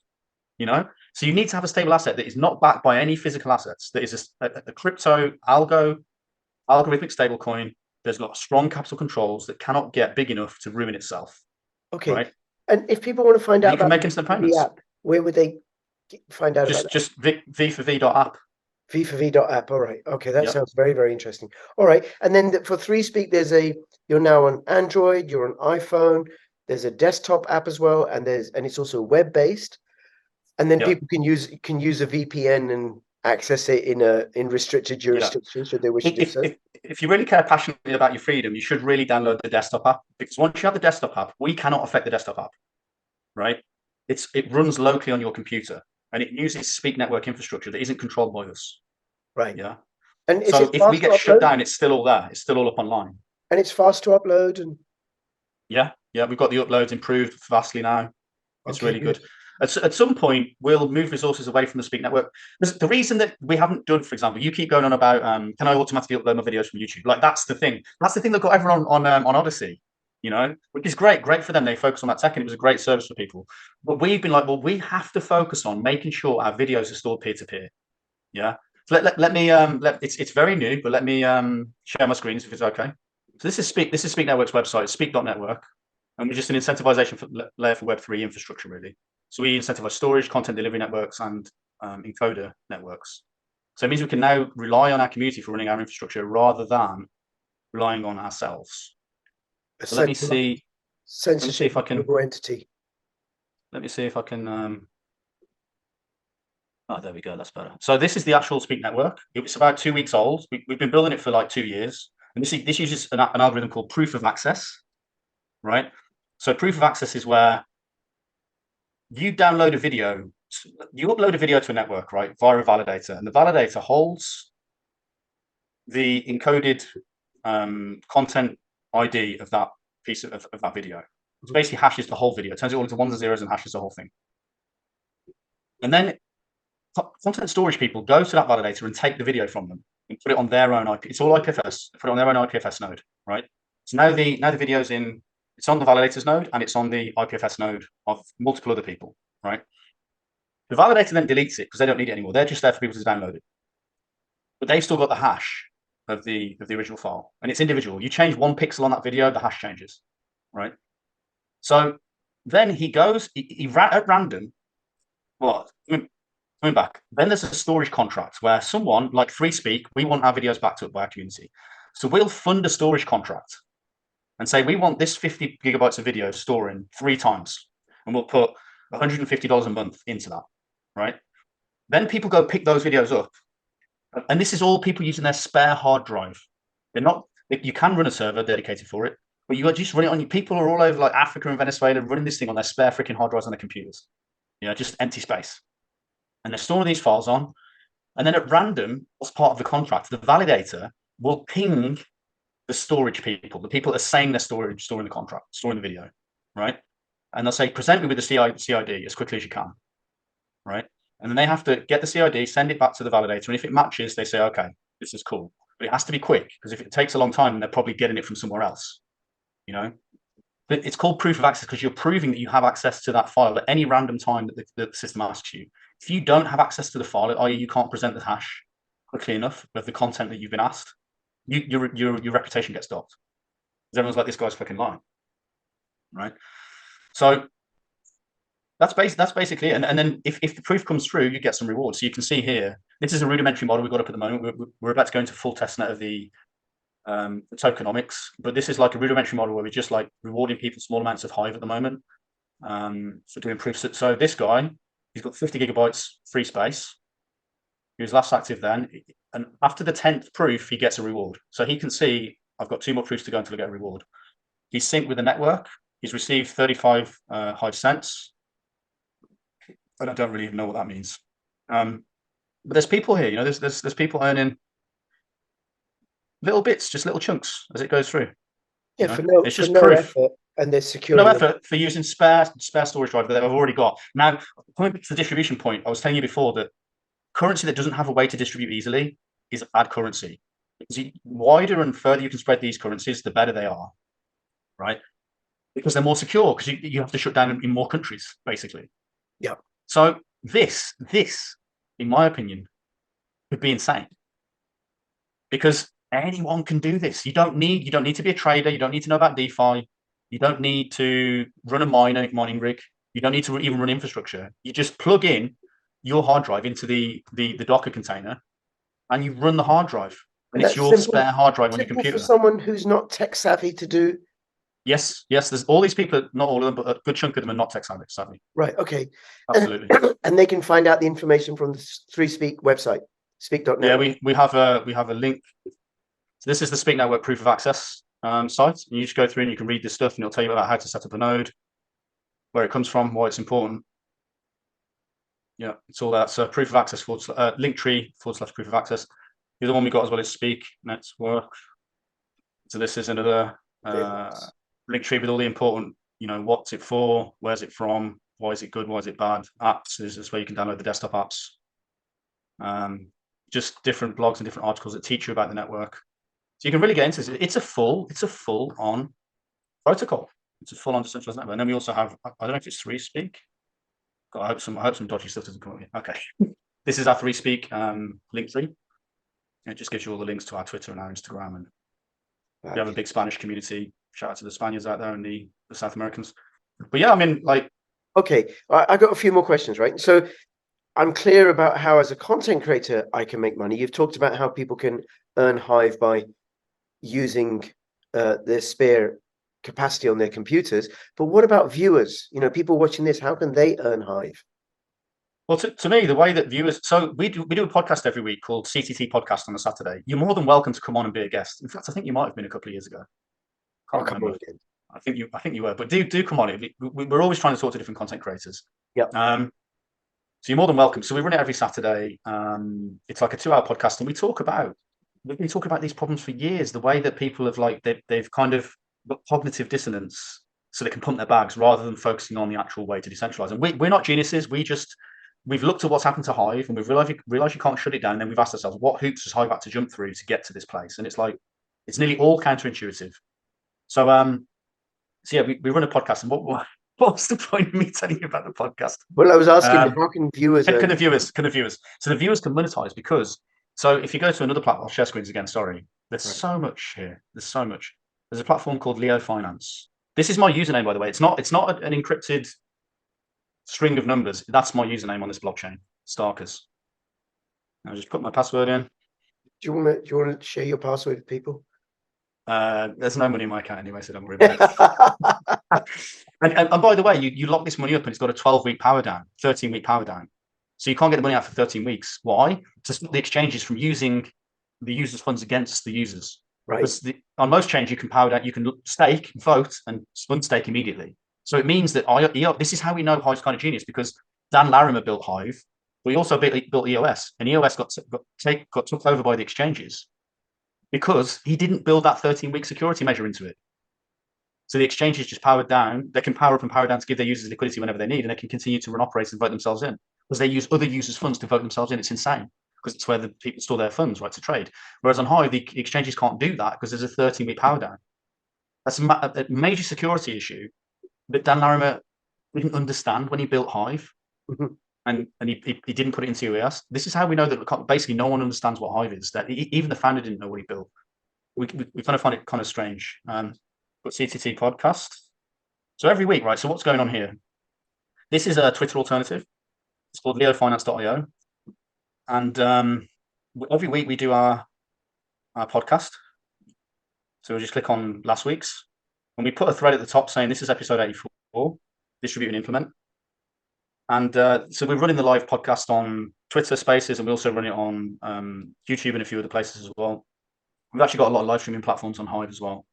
you know? So you need to have a stable asset that is not backed by any physical assets, that is a crypto algorithmic stablecoin. There's got strong capital controls that cannot get big enough to ruin itself. Okay. Right? And if people want to find out about make instant payments, the app, where would they find out about that? Just v4v.app. v4v.app. All right. Okay, that sounds very, very interesting. All right. And then for Three Speak, you're now on Android, you're on iPhone, there's a desktop app as well, and it's also web-based. And then people can use a VPN and access it in restricted jurisdictions should they wish to do so. If you really care passionately about your freedom, you should really download the desktop app, because once you have the desktop app, we cannot affect the desktop app, right? It runs locally on your computer and it uses Speak network infrastructure that isn't controlled by us. Right. Yeah. And so if we get shut down, it's still all there. It's still all up online. And it's fast to upload. And yeah, we've got the uploads improved vastly now. It's really good. At some point, we'll move resources away from the Speak network. The reason that we haven't done, for example, you keep going on about, can I automatically upload my videos from YouTube? Like, that's the thing. That's the thing that got everyone on Odyssey, you know, which is great for them. They focus on that tech, and it was a great service for people. But we've been like, well, we have to focus on making sure our videos are stored peer-to-peer. Yeah. So let me, it's very new, but let me share my screens if it's okay. So this is Speak Network's website, speak.network. And we're just an incentivization layer for Web3 infrastructure, really. So we incentivize storage, content delivery networks, and encoder networks. So it means we can now rely on our community for running our infrastructure rather than relying on ourselves. So let me see. Let me see if I can. Entity. Let me see if I can. Oh, there we go. That's better. So this is the actual Speak network. It's about 2 weeks old. We've been building it for like 2 years. And this uses an algorithm called proof of access, right? So proof of access is where you download a video, you upload a video to a network, right, via a validator, and the validator holds the encoded content ID of that piece of that video. It basically hashes the whole video, turns it all into ones and zeros and hashes the whole thing. And then content storage people go to that validator and take the video from them and put it on their own IP. It's all IPFS. Put it on their own IPFS node, right? So now the video's in. It's on the validator's node and it's on the IPFS node of multiple other people, right? The validator then deletes it because they don't need it anymore. They're just there for people to download it. But they've still got the hash of the original file, and it's individual. You change 1 pixel on that video, the hash changes, right? So then he goes, at random. Well, coming back. Then there's a storage contract where someone like Free Speak, we want our videos backed up by our community, so we'll fund a storage contract and say, we want this 50 gigabytes of video storing 3 times, and we'll put $150 a month into that, right? Then people go pick those videos up. And this is all people using their spare hard drive. You can run a server dedicated for it, but you just run it on people are all over like Africa and Venezuela running this thing on their spare freaking hard drives on their computers. You know, just empty space. And they're storing these files on. And then at random, as part of the contract, the validator will ping the storage people, the people that are saying they're storing the contract, storing the video, right? And they'll say, present me with the CID as quickly as you can, right? And then they have to get the CID, send it back to the validator. And if it matches, they say, okay, this is cool. but it has to be quick, because if it takes a long time, they're probably getting it from somewhere else, you know. But it's called proof of access because you're proving that you have access to that file at any random time that the system asks you. If you don't have access to the file, i.e. you can't present the hash quickly enough with the content that you've been asked, your reputation gets docked. Because everyone's like, this guy's fucking lying, right? So that's basically it. And then if the proof comes through, you get some rewards. So you can see here, this is a rudimentary model we've got up at the moment. We're about to go into full testnet of the tokenomics, but this is like a rudimentary model where we're just like rewarding people small amounts of Hive at the moment for doing proofs. So this guy, he's got 50 gigabytes free space. He was last active then, and after the 10th proof, he gets a reward. So he can see, I've got 2 more proofs to go until I get a reward. He's synced with the network. He's received 35 Hive cents. And I don't really even know what that means. But there's people here, you know, there's people earning little bits, just little chunks as it goes through. Yeah, know? for no, it's just for no proof. effort, and they're secure. No effort for using spare storage drive that they've already got. Now, coming back to the distribution point, I was telling you before that currency that doesn't have a way to distribute easily is a bad currency. Because the wider and further you can spread these currencies, the better they are, right? Because they're more secure, because you have to shut down in more countries, basically. Yeah. So this, in my opinion, would be insane. Because anyone can do this. You don't need to be a trader. You don't need to know about DeFi. You don't need to run a mining rig. You don't need to even run infrastructure. You just plug in your hard drive into the Docker container, and you run the hard drive, and it's your spare hard drive on your computer. For someone who's not tech savvy to do. Yes. There's all these people, not all of them, but a good chunk of them are not tech savvy. Right. Okay. Absolutely. And they can find out the information from the FreeSpeak website, speak.net. Yeah, we have a link. So this is the Speak Network proof of access site. And you just go through and you can read this stuff, and it'll tell you about how to set up a node, where it comes from, why it's important. Yeah, it's all that. So proof of access Linktree / proof of access. The other one we got as well is Speak Network. So this is another Linktree with all the important, you know, what's it for, where's it from, why is it good, why is it bad. Apps is where you can download the desktop apps. Just different blogs and different articles that teach you about the network. So you can really get into this. It's a full on protocol. It's a full on decentralized network. And then we also have, I don't know if it's FreeSpeak. I hope some dodgy stuff doesn't come up here. Okay. This is our FreeSpeak Linktree. It just gives you all the links to our Twitter and our Instagram. And we have a big Spanish community. Shout out to the Spaniards out there and the South Americans. But yeah, I mean, like. Okay, I got a few more questions, right? So I'm clear about how, as a content creator, I can make money. You've talked about how people can earn Hive by using their spare capacity on their computers. But what about viewers? You know, people watching this, how can they earn Hive? Well, to me, the way that viewers, so we do a podcast every week called CTT Podcast on a Saturday. You're more than welcome to come on and be a guest. In fact, I think you might have been a couple of years ago. I'll come on again. I think you were, but do come on. We're always trying to talk to different content creators. Yeah. So you're more than welcome. So we run it every Saturday. It's like a 2-hour podcast, and we've been talking about these problems for years. The way that people have they've kind of got cognitive dissonance, so they can pump their bags rather than focusing on the actual way to decentralize. And we're not geniuses. We've looked at what's happened to Hive, and we've realized you can't shut it down. And then we've asked ourselves, what hoops has Hive had to jump through to get to this place? And it's like, it's nearly all counterintuitive. So, yeah, we run a podcast. And what's the point of me telling you about the podcast? Well, I was asking, how can viewers? Can the viewers? So the viewers can monetize because. So if you go to another platform, I'll share screens again. Sorry, there's so much here. There's so much. There's a platform called Leo Finance. This is my username, by the way. It's not an encrypted string of numbers. That's my username on this blockchain, Starkerz. I'll just put my password in. Do you want to share your password with people? There's no money in my account anyway, so don't worry about it. and by the way, you lock this money up, and it's got a 12-week power down, 13-week power down. So you can't get the money out for 13 weeks. Why? To stop the exchanges from using the users' funds against the users. Right. Because on most chains, you can power down, you can stake, vote, and unstake immediately. So it means that this is how we know Hive's kind of genius, because Dan Larimer built Hive, but he also built EOS, and EOS got took over by the exchanges because he didn't build that 13-week security measure into it. So the exchanges just powered down. They can power up and power down to give their users liquidity whenever they need, and they can continue to run operators and vote themselves in because they use other users' funds to vote themselves in. It's insane. because it's where the people store their funds, right, to trade. Whereas on Hive, the exchanges can't do that because there's a 13-week power down. That's a major security issue that Dan Larimer didn't understand when he built Hive, and he didn't put it into UES. This is how we know that basically no one understands what Hive is. That even the founder didn't know what he built. We kind of find it kind of strange. But CTT podcast. So every week, right? So what's going on here? This is a Twitter alternative. It's called leofinance.io. And every week we do our podcast. So we'll just click on last week's. And we put a thread at the top saying this is episode 84, distribute and implement. And so we're running the live podcast on Twitter Spaces, and we also run it on YouTube and a few other places as well. We've actually got a lot of live streaming platforms on Hive as well.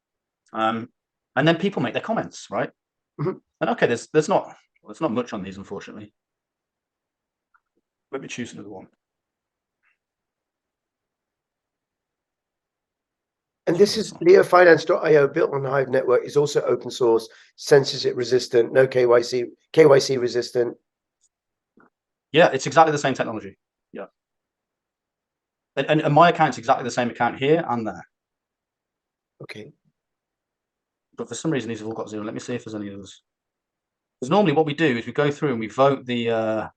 And then people make their comments, right? And okay, there's not much on these, unfortunately. Let me choose another one. And this is leofinance.io, built on the Hive network, is also open source, censorship resistant, no KYC resistant. Yeah, it's exactly the same technology. Yeah. And my account's exactly the same account here and there. Okay. But for some reason, these have all got zero. Let me see if there's any others. Because normally what we do is we go through and we vote the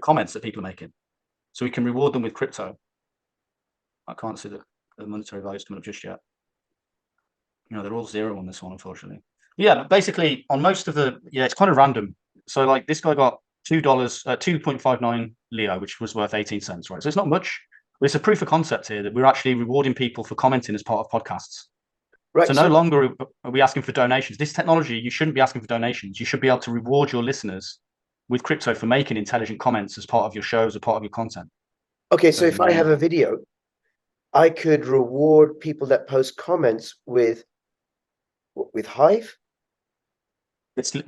comments that people are making, so we can reward them with crypto. I can't see the monetary values coming up just yet. You know, they're all zero on this one, unfortunately. Yeah, but basically on most of the, it's kind of random. So like this guy got $2.59 Leo, which was worth 18 cents, right? So it's not much, but it's a proof of concept here that we're actually rewarding people for commenting as part of podcasts. Right. So no longer are we asking for donations. This technology, you shouldn't be asking for donations. You should be able to reward your listeners with crypto for making intelligent comments as part of your shows or part of your content. Okay, so if I have a video, I could reward people that post comments with Hive?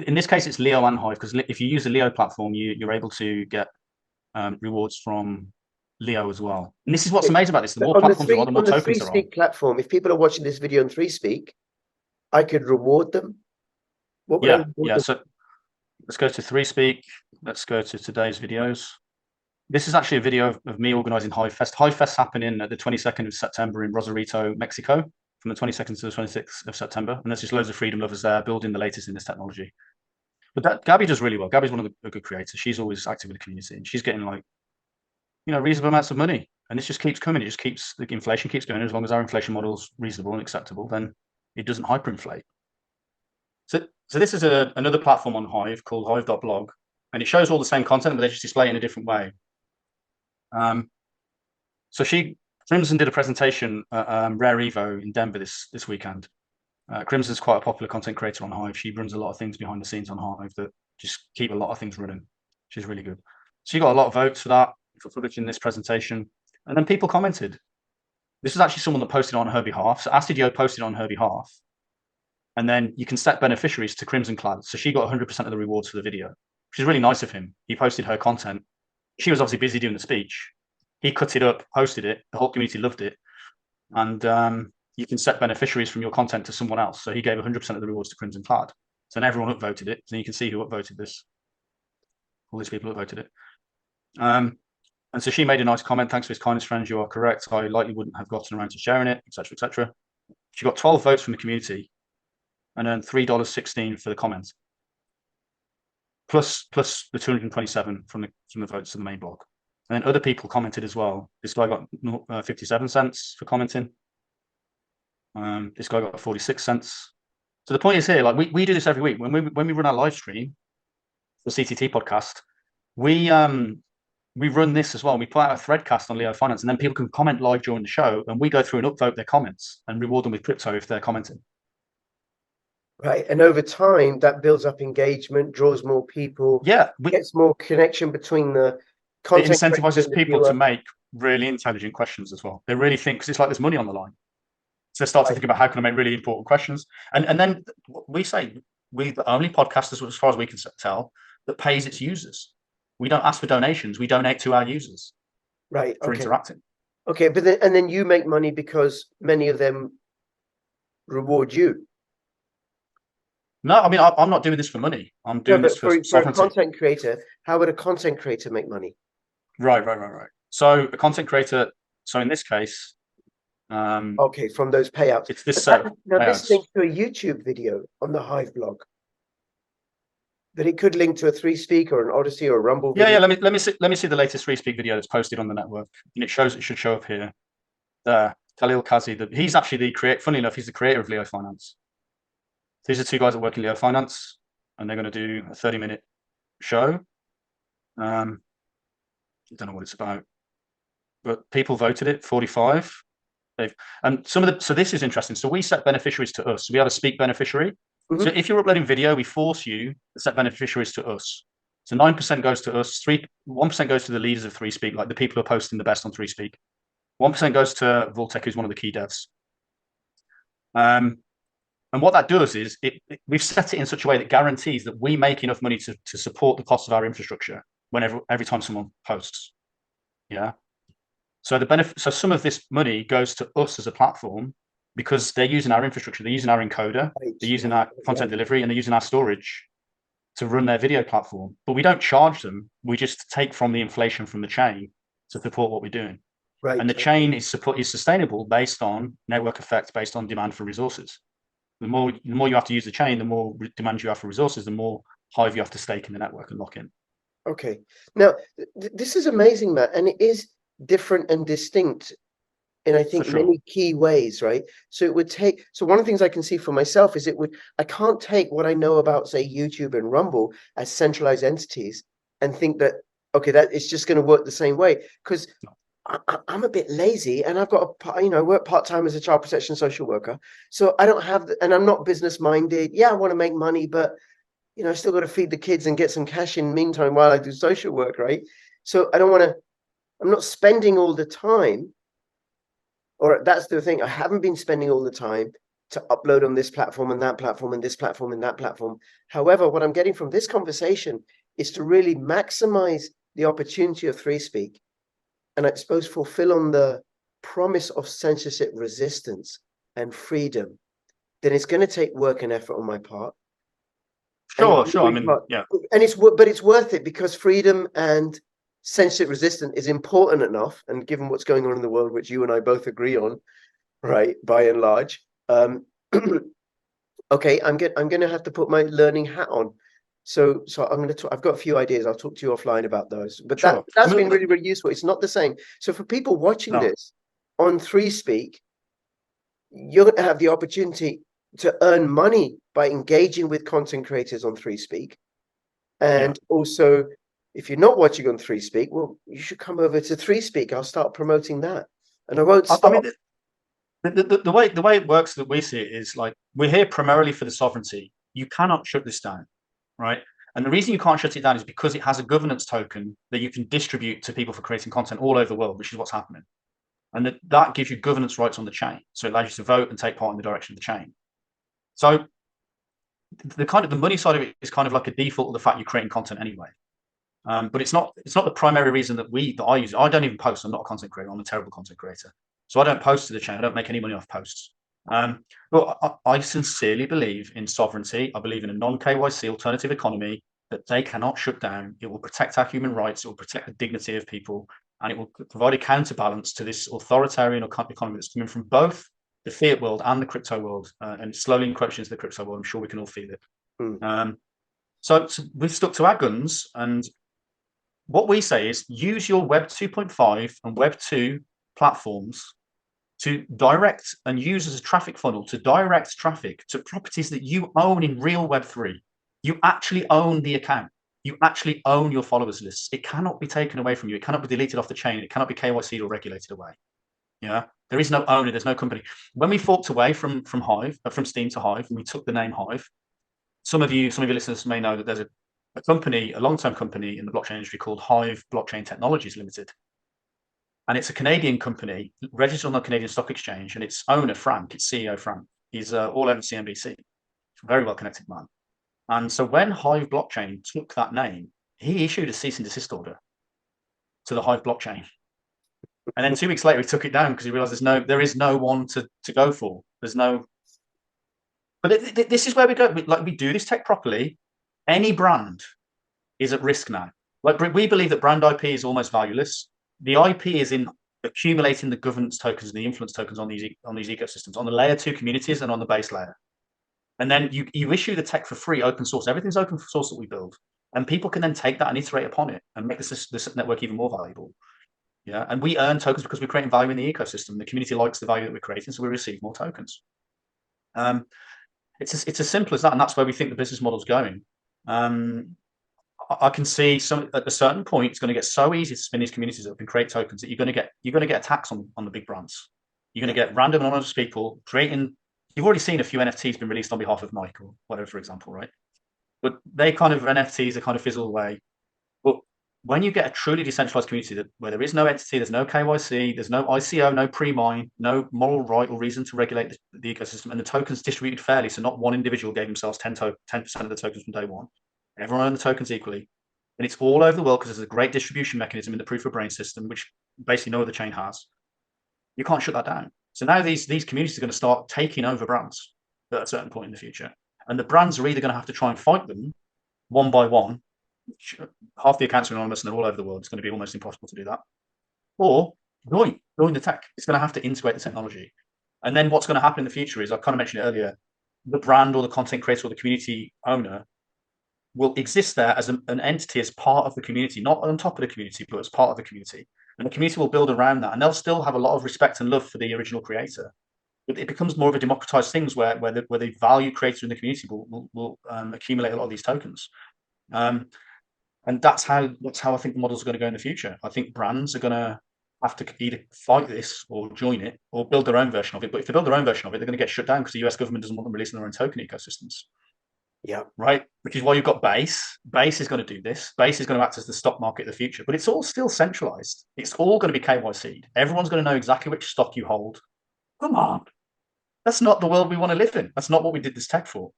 In this case, it's Leo and Hive, because if you use the Leo platform, you're able to get rewards from Leo as well. And this is what's amazing about this. The more platforms there are, the more tokens there are. On the ThreeSpeak platform, if people are watching this video on ThreeSpeak, I could reward them. So let's go to ThreeSpeak. Let's go to today's videos. This is actually a video of me organizing Hive Fest. Hive Fest's happening at the 22nd of September in Rosarito, Mexico, from the 22nd to the 26th of September. And there's just loads of freedom lovers there building the latest in this technology. But Gabby does really well. Gabby's one of the good creators. She's always active in the community, and she's getting reasonable amounts of money. And this just keeps coming. It just keeps, the inflation keeps going. As long as our inflation model's reasonable and acceptable, then it doesn't hyperinflate. So this is another platform on Hive called hive.blog, and it shows all the same content, but they just display it in a different way. So Crimson did a presentation at Rare Evo in Denver this weekend. Crimson's quite a popular content creator on Hive. She runs a lot of things behind the scenes on Hive that just keep a lot of things running. She's really good. She got a lot of votes for that, for publishing this presentation. And then people commented. This was actually someone that posted on her behalf. So Astidio posted on her behalf. And then you can set beneficiaries to Crimson Clad. So she got 100% of the rewards for the video, which is really nice of him. He posted her content. She was obviously busy doing the speech. He cut it up, posted it. The whole community loved it. And you can set beneficiaries from your content to someone else. So he gave 100% of the rewards to Crimson Clad. So then everyone upvoted it. So you can see who upvoted this. All these people upvoted it. And so she made a nice comment. Thanks for his kindness, friends. You are correct. I likely wouldn't have gotten around to sharing it, etc., etc. She got 12 votes from the community and earned $3.16 for the comments, plus the 227 from the votes to the main blog. And then other people commented as well. This guy got 57 cents for commenting. This guy got 46 cents. So the point is here, like we do this every week. When we run our live stream, the CTT podcast, we run this as well. We put out a threadcast on Leo Finance, and then people can comment live during the show, and we go through and upvote their comments and reward them with crypto if they're commenting. Right, and over time that builds up engagement, draws more people. Yeah, gets more connection between the content. It incentivizes people to make really intelligent questions as well. They really think, because it's like there's money on the line. So they start to think about how can I make really important questions, and then we say we're the only podcasters, as far as we can tell, that pays its users. We don't ask for donations. We donate to our users, right, for interacting. Okay, but then you make money because many of them reward you. No, I mean I'm not doing this for money. I'm doing this for a content creator. How would a content creator make money? Right. So a content creator, so in this case, Okay, from those payouts. it's this But set of now this payouts. links to a YouTube video on the Hive blog. But it could link to a 3Speak or an Odyssey or a Rumble video. Yeah. Let me see the latest 3Speak video that's posted on the network, and it should show up here. There, Khalil Kazi. He's actually the creator. Funnily enough, he's the creator of Leo Finance. These are two guys that work in Leo Finance, and they're going to do a 30-minute show. I don't know what it's about, but people voted it 45. And so this is interesting. So we set beneficiaries to us. So we have a Speak beneficiary. Mhm. So if you're uploading video, we force you to set beneficiaries to us. So 9% goes to us, 1% goes to the leaders of 3Speak, like the people who are posting the best on 3Speak. 1% goes to Voltec, who's one of the key devs. And what that does is we've set it in such a way that guarantees that we make enough money to support the cost of our infrastructure every time someone posts. Yeah. So so some of this money goes to us as a platform because they're using our infrastructure, they're using our encoder, they're using our content delivery, and they're using our storage to run their video platform. But we don't charge them. We just take from the inflation from the chain to support what we're doing. Right. And the chain is sustainable based on network effects, based on demand for resources. The more you have to use the chain, the more demand you have for resources, the more Hive you have to stake in the network and lock in. Okay. Now, this is amazing, Matt, and it is different and distinct in, I think, many key ways, right? So it would take, so one of the things I can see for myself is I can't take what I know about, say, YouTube and Rumble as centralized entities and think that, okay, that it's just going to work the same way. Because I'm a bit lazy and I've got I work part-time as a child protection social worker. So I don't have, and I'm not business minded. Yeah, I want to make money, but I still got to feed the kids and get some cash in the meantime while I do social work, right? So I don't want to, I'm not spending all the time, or that's the thing. I haven't been spending all the time to upload on this platform and that platform and this platform and that platform. However, what I'm getting from this conversation is to really maximize the opportunity of 3Speak and I suppose fulfill on the promise of censorship resistance and freedom. Then it's going to take work and effort on my part. Sure. I mean, yeah. And it's worth it because freedom and censorship resistance is important enough. And given what's going on in the world, which you and I both agree on, right, by and large, okay, I'm going to have to put my learning hat on. So I'm going to I've got a few ideas. I'll talk to you offline about those. But that's been really, really useful. It's not the same. So for people watching this on 3Speak, you're going to have the opportunity to earn money by engaging with content creators on 3Speak. And also, if you're not watching on 3Speak, well, you should come over to 3Speak. I'll start promoting that. And I won't stop. I mean, the way it works that we see it is like, we're here primarily for the sovereignty. You cannot shut this down, right? And the reason you can't shut it down is because it has a governance token that you can distribute to people for creating content all over the world, which is what's happening. And that gives you governance rights on the chain. So it allows you to vote and take part in the direction of the chain. So the money side of it is kind of like a default of the fact you're creating content anyway. But it's not the primary reason that I use it. I don't even post. I'm not a content creator. I'm a terrible content creator. So I don't post to the chain. I don't make any money off posts. But I sincerely believe in sovereignty. I believe in a non-KYC alternative economy that they cannot shut down. It will protect our human rights. It will protect the dignity of people. And it will provide a counterbalance to this authoritarian economy that's coming from both the fiat world and the crypto world, and slowly encroaching into the crypto world. I'm sure we can all feel it. So we've stuck to our guns, and what we say is use your Web 2.5 and Web 2 platforms to direct and use as a traffic funnel to direct traffic to properties that you own in real Web 3. You actually own the account. You actually own your followers lists. It cannot be taken away from you. It cannot be deleted off the chain. It cannot be KYC'd or regulated away. Yeah, there is no owner. There's no company. When we forked away from Hive, from Steam to Hive, and we took the name Hive, some of your listeners may know that there's a company, a long-term company in the blockchain industry called Hive Blockchain Technologies Limited. And it's a Canadian company registered on the Canadian Stock Exchange, and its owner, Frank, its CEO, Frank, he's all over CNBC. Very well-connected man. And so when Hive Blockchain took that name, he issued a cease and desist order to the Hive blockchain. And then 2 weeks later, he took it down because he realized there is no one to go for. There's no. But this is where we go. We do this tech properly. Any brand is at risk now. Like, we believe that brand IP is almost valueless. the IP is in accumulating the governance tokens and the influence tokens on these ecosystems, on the layer 2 communities and on the base layer. And then you issue the tech for free, open source. Everything's open source that we build, and people can then take that and iterate upon it and make this network even more valuable. Yeah, and we earn tokens because we're creating value in the ecosystem. The community likes the value that we're creating, so we receive more tokens. It's as simple as that, and that's where we think the business model is going. I can see at a certain point, it's going to get so easy to spin these communities up and create tokens that you're going to get attacks on the big brands. You're going to get random anonymous people creating. You've already seen a few NFTs been released on behalf of Nike or whatever, for example, right? But they kind of NFTs are kind of fizzle away. But when you get a truly decentralized community where there is no entity, there's no KYC, there's no ICO, no pre-mine, no moral right or reason to regulate the ecosystem, and the tokens distributed fairly, so not one individual gave themselves 10% of the tokens from day one. Everyone owned the tokens equally. And it's all over the world because there's a great distribution mechanism in the proof of brain system, which basically no other chain has. You can't shut that down. So now these communities are going to start taking over brands at a certain point in the future. And the brands are either going to have to try and fight them one by one. Half the accounts are anonymous and they're all over the world. It's going to be almost impossible to do that. Or join the tech. It's going to have to integrate the technology. And then what's going to happen in the future is, I kind of mentioned it earlier, the brand or the content creator or the community owner will exist there as an entity, as part of the community, not on top of the community, but as part of the community. And the community will build around that, and they'll still have a lot of respect and love for the original creator. But it becomes more of a democratized thing where the value creator in the community will accumulate a lot of these tokens. And that's how I think the models are going to go in the future. I think brands are going to have to either fight this or join it or build their own version of it. But if they build their own version of it, they're going to get shut down because the US government doesn't want them releasing their own token ecosystems. Yeah. Right. Which is why you've got Base. Base is going to do this. Base is going to act as the stock market of the future, but it's all still centralized. It's all going to be KYC'd. Everyone's going to know exactly which stock you hold. Come on. That's not the world we want to live in. That's not what we did this tech for.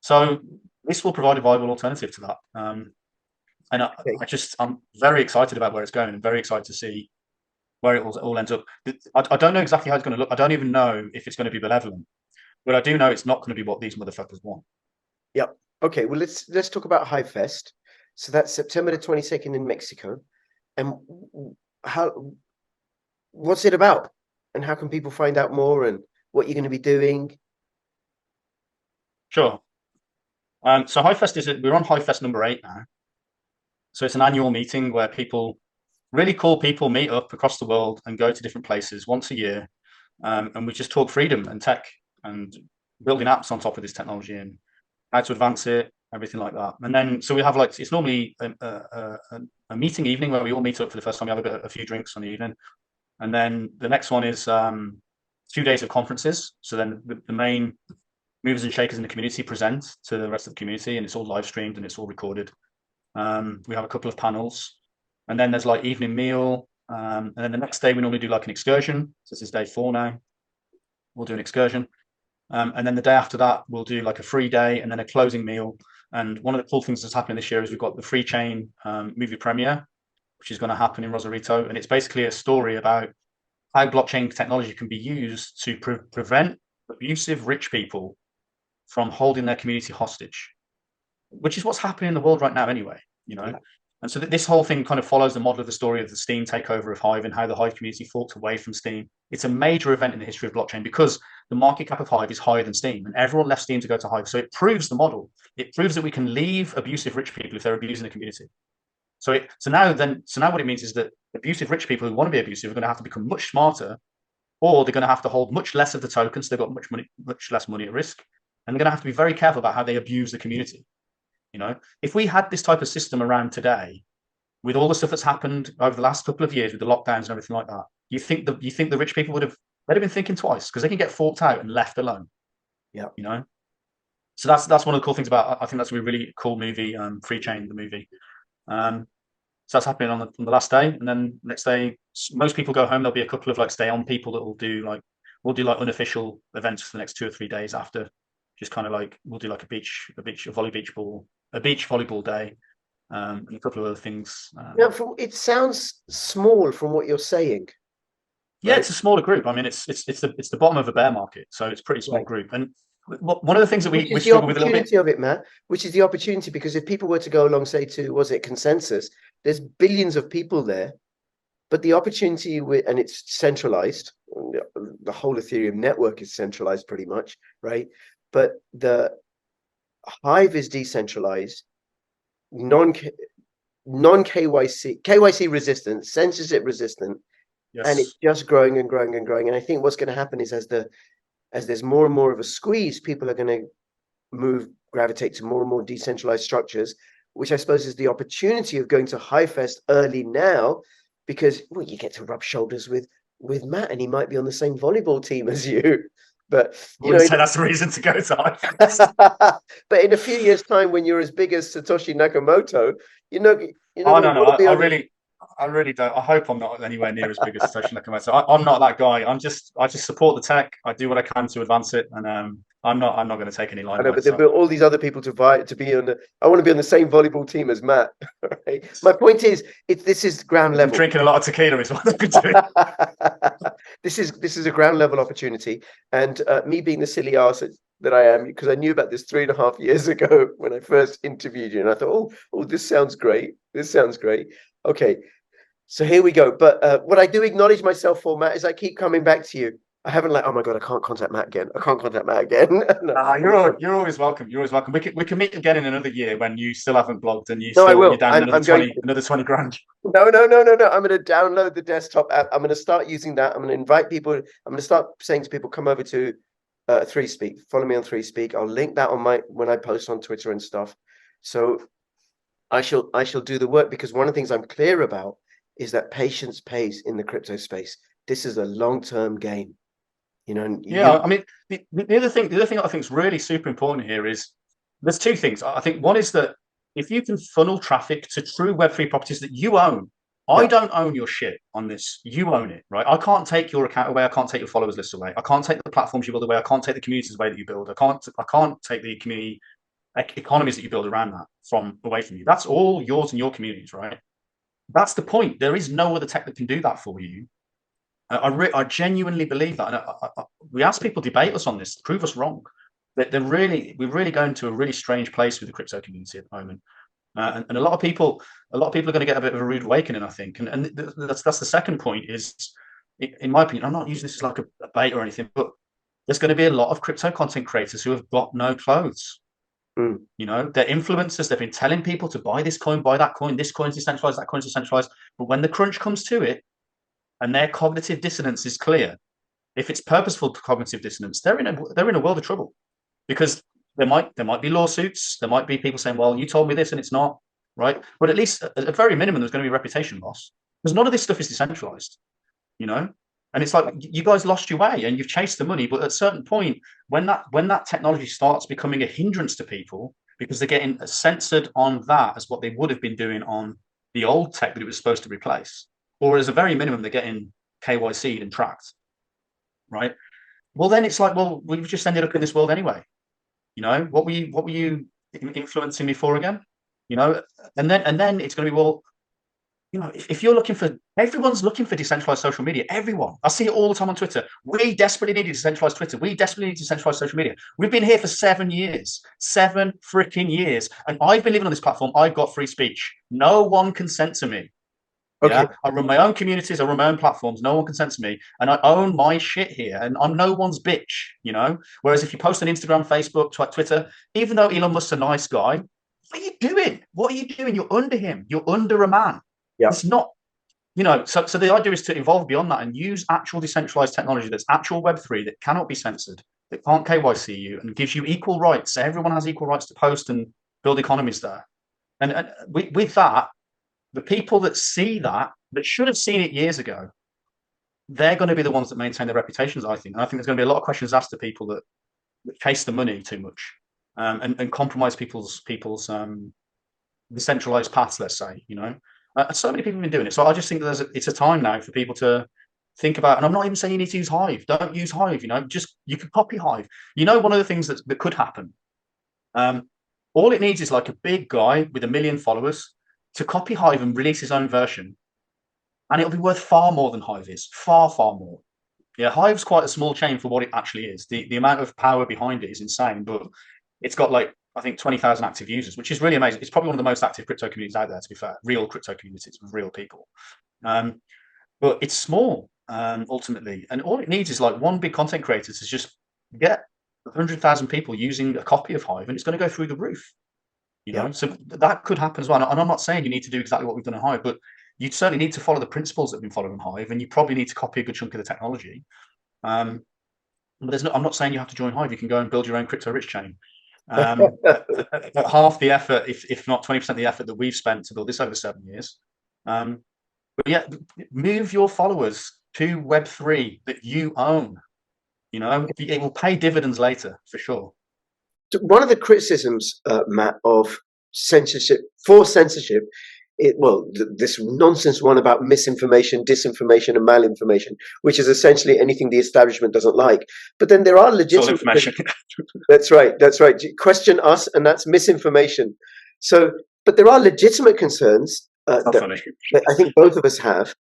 So this will provide a viable alternative to that. And I'm very excited about where it's going and very excited to see where it all ends up. I don't know exactly how it's going to look. I don't even know if it's going to be benevolent, but I do know it's not going to be what these motherfuckers want. Yep. Okay. Well, let's talk about Hive Fest. So that's September the 22nd in Mexico. And what's it about? And how can people find out more and what you're going to be doing? Sure. So Hive Fest we're on Hive Fest number 8 now. So it's an annual meeting where really cool people meet up across the world and go to different places once a year. And we just talk freedom and tech and building apps on top of this technology and how to advance it, everything like that. And then, so we have it's normally a meeting evening where we all meet up for the first time. We have a few drinks on the evening. And then the next one is 2 days of conferences. So then the main movers and shakers in the community present to the rest of the community, and it's all live streamed and it's all recorded. We have a couple of panels, and then there's evening meal. And then the next day we normally do an excursion. So this is day 4 now. We'll do an excursion. And then the day after that, we'll do a free day and then a closing meal. And one of the cool things that's happening this year is we've got the Free Chain movie premiere, which is going to happen in Rosarito. And it's basically a story about how blockchain technology can be used to prevent abusive rich people from holding their community hostage, which is what's happening in the world right now anyway, Yeah. And so this whole thing kind of follows the model of the story of the Steam takeover of Hive and how the Hive community fought away from Steam. It's a major event in the history of blockchain because the market cap of Hive is higher than Steam, and everyone left Steam to go to Hive. So it proves the model. It proves that we can leave abusive rich people if they're abusing the community. So now what it means is that abusive rich people who want to be abusive are going to have to become much smarter, or they're going to have to hold much less of the tokens. So they've got much less money at risk, and they're going to have to be very careful about how they abuse the community. If we had this type of system around today, with all the stuff that's happened over the last couple of years with the lockdowns and everything like that, you think the rich people they'd have been thinking twice because they can get forked out and left alone. Yeah. So that's one of the cool things about. I think that's a really cool movie, Free Chain, the movie. So that's happening on the last day, and then next day, most people go home. There'll be a couple of stay on people that will do unofficial events for the next 2 or 3 days after. Just kind of we'll do a beach volleyball day, and a couple of other things. It sounds small from what you're saying. Yeah, right? It's a smaller group. I mean, it's the bottom of a bear market, so it's a pretty small group. And one of the things that we struggle with a little bit of it, Matt, which is the opportunity, because if people were to go along, say to KEYSTONE, there's billions of people there. but the opportunity and it's centralized. The whole Ethereum network is centralized pretty much, right? But the Hive is decentralized, KYC resistant, censorship resistant, and it's Yes. just growing and growing and growing. And I think what's going to happen is as there's more and more of a squeeze, people are going to gravitate to more and more decentralized structures, which I suppose is the opportunity of going to HiveFest early now, because well, you get to rub shoulders with Matt, and he might be on the same volleyball team as you. But I you know, wouldn't say that's the reason to go to Hive. but in a few years' time, when you're as big as Satoshi Nakamoto, you're not Oh going to no, no, want to be on I really don't. I hope I'm not anywhere near as big as Satoshi Nakamoto. I'm not that guy. I just support the tech. I do what I can to advance it, and I'm not going to take any I know, limelight. but there'll be all these other people to be on the. I want to be on the same volleyball team as Matt. Right? My point is, this is ground level. Drinking a lot of tequila is what I've been doing. This is a ground level opportunity, and me being the silly arse that I am, because I knew about this 3.5 years ago when I first interviewed you, and I thought, oh, this sounds great. This sounds great. Okay, so here we go. But what I do acknowledge myself for, Matt, is I keep coming back to you. I haven't oh my God, I can't contact Matt again. I can't contact Matt again. No. You're always welcome. You're always welcome. We can meet again in another year when you still haven't blogged and No, I will. you're down I'm going another 20 grand. No. I'm going to download the desktop app. I'm going to start using that. I'm going to invite people. I'm going to start saying to people, come over to 3Speak. Follow me on 3Speak. I'll link that on when I post on Twitter and stuff. So I shall do the work, because one of the things I'm clear about is that patience pays in the crypto space. This is a long-term game. You know. Yeah, I mean, the other thing I think is really super important here is there's two things. I think one is that if you can funnel traffic to true Web3 properties that you own, I don't own your shit on this. You own it, right? I can't take your account away. I can't take your followers list away. I can't take the platforms you build away. I can't take the communities away that you build. I can't take the community economies that you build around that away from you. That's all yours and your communities, right? That's the point. There is no other tech that can do that for you. I genuinely believe that. And we ask people to debate us on this, prove us wrong. We're really going to a really strange place with the crypto community at the moment. And a lot of people are going to get a bit of a rude awakening, I think. And that's the second point is, in my opinion, I'm not using this as like a bait or anything, but there's going to be a lot of crypto content creators who have got no clothes. You know, they're influencers. They've been telling people to buy this coin, buy that coin. This coin's decentralized, that coin's decentralized. But when the crunch comes to it, and their cognitive dissonance is clear, if it's purposeful cognitive dissonance, they're in a world of trouble, because there might be lawsuits. There might be people saying, well, you told me this and it's not, right? But at least at a very minimum, there's going to be reputation loss, because none of this stuff is decentralized, you know. And it's like, you guys lost your way and you've chased the money, but at a certain point, when that technology starts becoming a hindrance to people, because they're getting censored on that as what they would have been doing on the old tech that it was supposed to replace, or as a very minimum, they're getting KYC'd and tracked, right? Well, then it's like, well, we've just ended up in this world anyway. You know, what were you influencing me for again? You know, and then it's going to be, well, you know, if you're everyone's looking for decentralized social media. Everyone, I see it all the time on Twitter. We desperately need decentralized Twitter. We desperately need decentralized social media. We've been here for 7 years, 7 freaking years, and I've been living on this platform. I've got free speech. No one can censor me. Okay. Yeah? I run my own communities. I run my own platforms. No one can censor me, and I own my shit here, and I'm no one's bitch. You know. Whereas if you post on Instagram, Facebook, Twitter, even though Elon Musk's a nice guy, what are you doing? What are you doing? You're under him. You're under a man. Yeah. It's not, you know, so the idea is to evolve beyond that and use actual decentralized technology that's actual Web3, that cannot be censored, that can't KYC you, and gives you equal rights. Everyone has equal rights to post and build economies there. And with that, the people that see that should have seen it years ago, they're going to be the ones that maintain their reputations, I think. And I think there's going to be a lot of questions asked to people that chase the money too much, and compromise people's decentralized paths, let's say, you know. So many people have been doing it. So I just think it's a time now for people to think about, and I'm not even saying you need to use Hive. Don't use Hive, you know, you could copy Hive. You know, one of the things that could happen, all it needs is like a big guy with 1 million followers to copy Hive and release his own version. And it'll be worth far more than Hive is. Far, far more. Yeah, Hive's quite a small chain for what it actually is. The amount of power behind it is insane, but it's got like, I think 20,000 active users, which is really amazing. It's probably one of the most active crypto communities out there, to be fair. Real crypto communities with real people. but it's small ultimately, and all it needs is like one big content creator to just get 100,000 people using a copy of Hive, and it's going to go through the roof. You know, so that could happen as well. And I'm not saying you need to do exactly what we've done in Hive, but you certainly need to follow the principles that have been followed in Hive, and you probably need to copy a good chunk of the technology. But I'm not saying you have to join Hive. You can go and build your own crypto rich chain. At half the effort, if not 20% of the effort that we've spent to build this over 7 years. But yeah, move your followers to Web3 that you own. You know, it will pay dividends later for sure. One of the criticisms, Matt, of censorship, this nonsense one about misinformation, disinformation, and malinformation, which is essentially anything the establishment doesn't like. But then there are legitimate information. That's right. Question us, and that's misinformation. So, but there are legitimate concerns that I think both of us have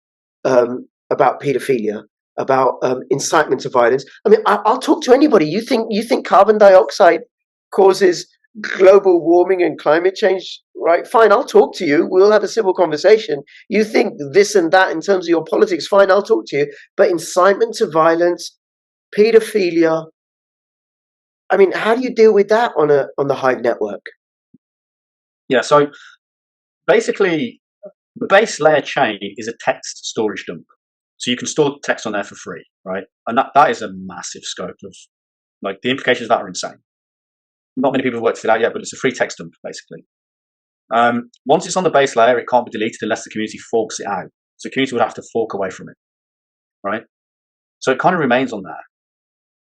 about paedophilia, about incitement to violence. I mean, I'll talk to anybody. You think carbon dioxide causes global warming and climate change, right? Fine, I'll talk to you. We'll have a civil conversation. You think this and that in terms of your politics, fine, I'll talk to you. But incitement to violence, pedophilia, I mean, how do you deal with that on the Hive network? Yeah, so basically the base layer chain is a text storage dump. So you can store text on there for free, right? And that is a massive scope of, like, the implications of that are insane. Not many people have worked it out yet, but it's a free text dump, basically. Once it's on the base layer, it can't be deleted unless the community forks it out. So the community would have to fork away from it, right? So it kind of remains on there.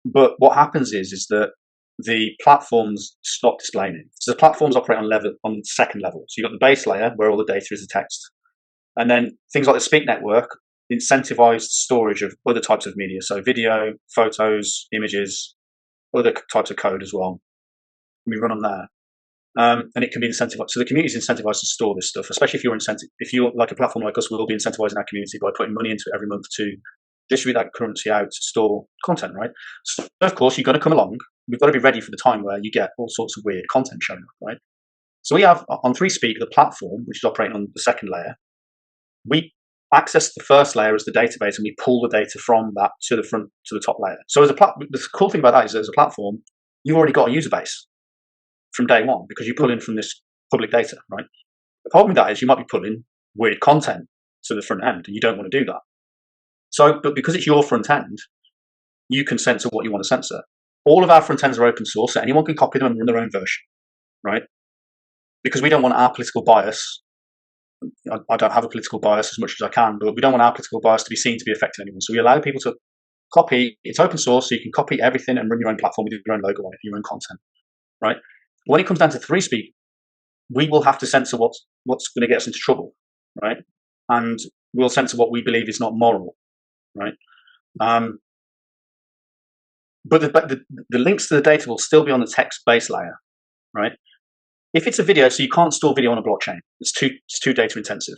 But what happens is that the platforms stop displaying it. So the platforms operate on the second level. So you've got the base layer where all the data is the text. And then things like the Speak network, incentivized storage of other types of media. So video, photos, images, other types of code as well. We run on there. And it can be incentivized. So the community is incentivized to store this stuff, especially if you're like a platform like us, we'll be incentivizing our community by putting money into it every month to distribute that currency out to store content, right? So of course, you've got to come along. We've got to be ready for the time where you get all sorts of weird content showing up, right? So we have on 3Speak, the platform, which is operating on the second layer. We access the first layer as the database, and we pull the data from that to the top layer. So the cool thing about that is that as a platform, you've already got a user base from day one because you pull in from this public data, right? The problem with that is you might be pulling weird content to the front end, and you don't want to do that. So, but because it's your front end, you can censor what you want to censor. All of our front ends are open source, so anyone can copy them and run their own version, right? Because we don't want our political bias. I don't have a political bias as much as I can, but we don't want our political bias to be seen to be affecting anyone. So we allow people to copy. It's open source, so you can copy everything and run your own platform with your own logo on it, your own content, right? When it comes down to 3Speak, we will have to censor what's going to get us into trouble, right? And we'll censor what we believe is not moral, right? But the links to the data will still be on the text base layer, right? If it's a video, so you can't store video on a blockchain. It's too data intensive.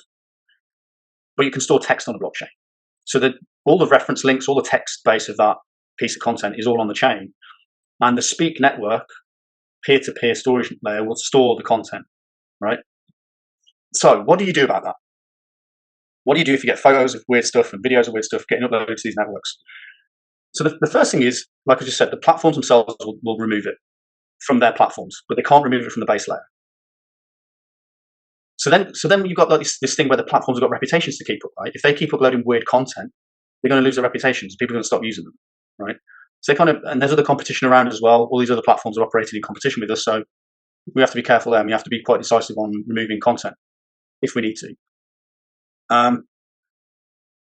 But you can store text on a blockchain. So that all the reference links, all the text base of that piece of content is all on the chain. And the Speak network, peer-to-peer storage layer, will store the content, right? So what do you do about that? What do you do if you get photos of weird stuff and videos of weird stuff getting uploaded to these networks? So the first thing is, like I just said, the platforms themselves will remove it from their platforms, but they can't remove it from the base layer. So then you've got like this thing where the platforms have got reputations to keep up, right? If they keep uploading weird content, they're going to lose their reputations. People are going to stop using them, right? So and there's other competition around as well. All these other platforms are operating in competition with us, so we have to be careful there, and we have to be quite decisive on removing content if we need to.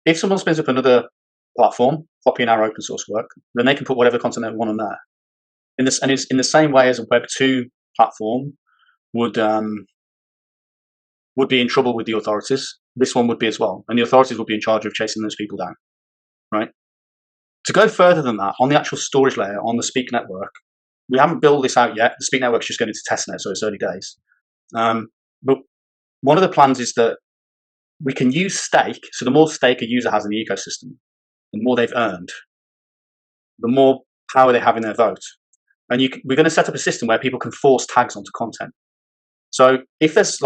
If someone spins up another platform copying our open source work, then they can put whatever content they want on there. It's in the same way as a Web 2 platform would be in trouble with the authorities. This one would be as well, and the authorities would be in charge of chasing those people down, right? To go further than that, on the actual storage layer on the Speak network, we haven't built this out yet. The Speak network's just going into testnet, so it's early days. But one of the plans is that we can use stake. So the more stake a user has in the ecosystem, the more they've earned, the more power they have in their vote. And we're going to set up a system where people can force tags onto content. So if it's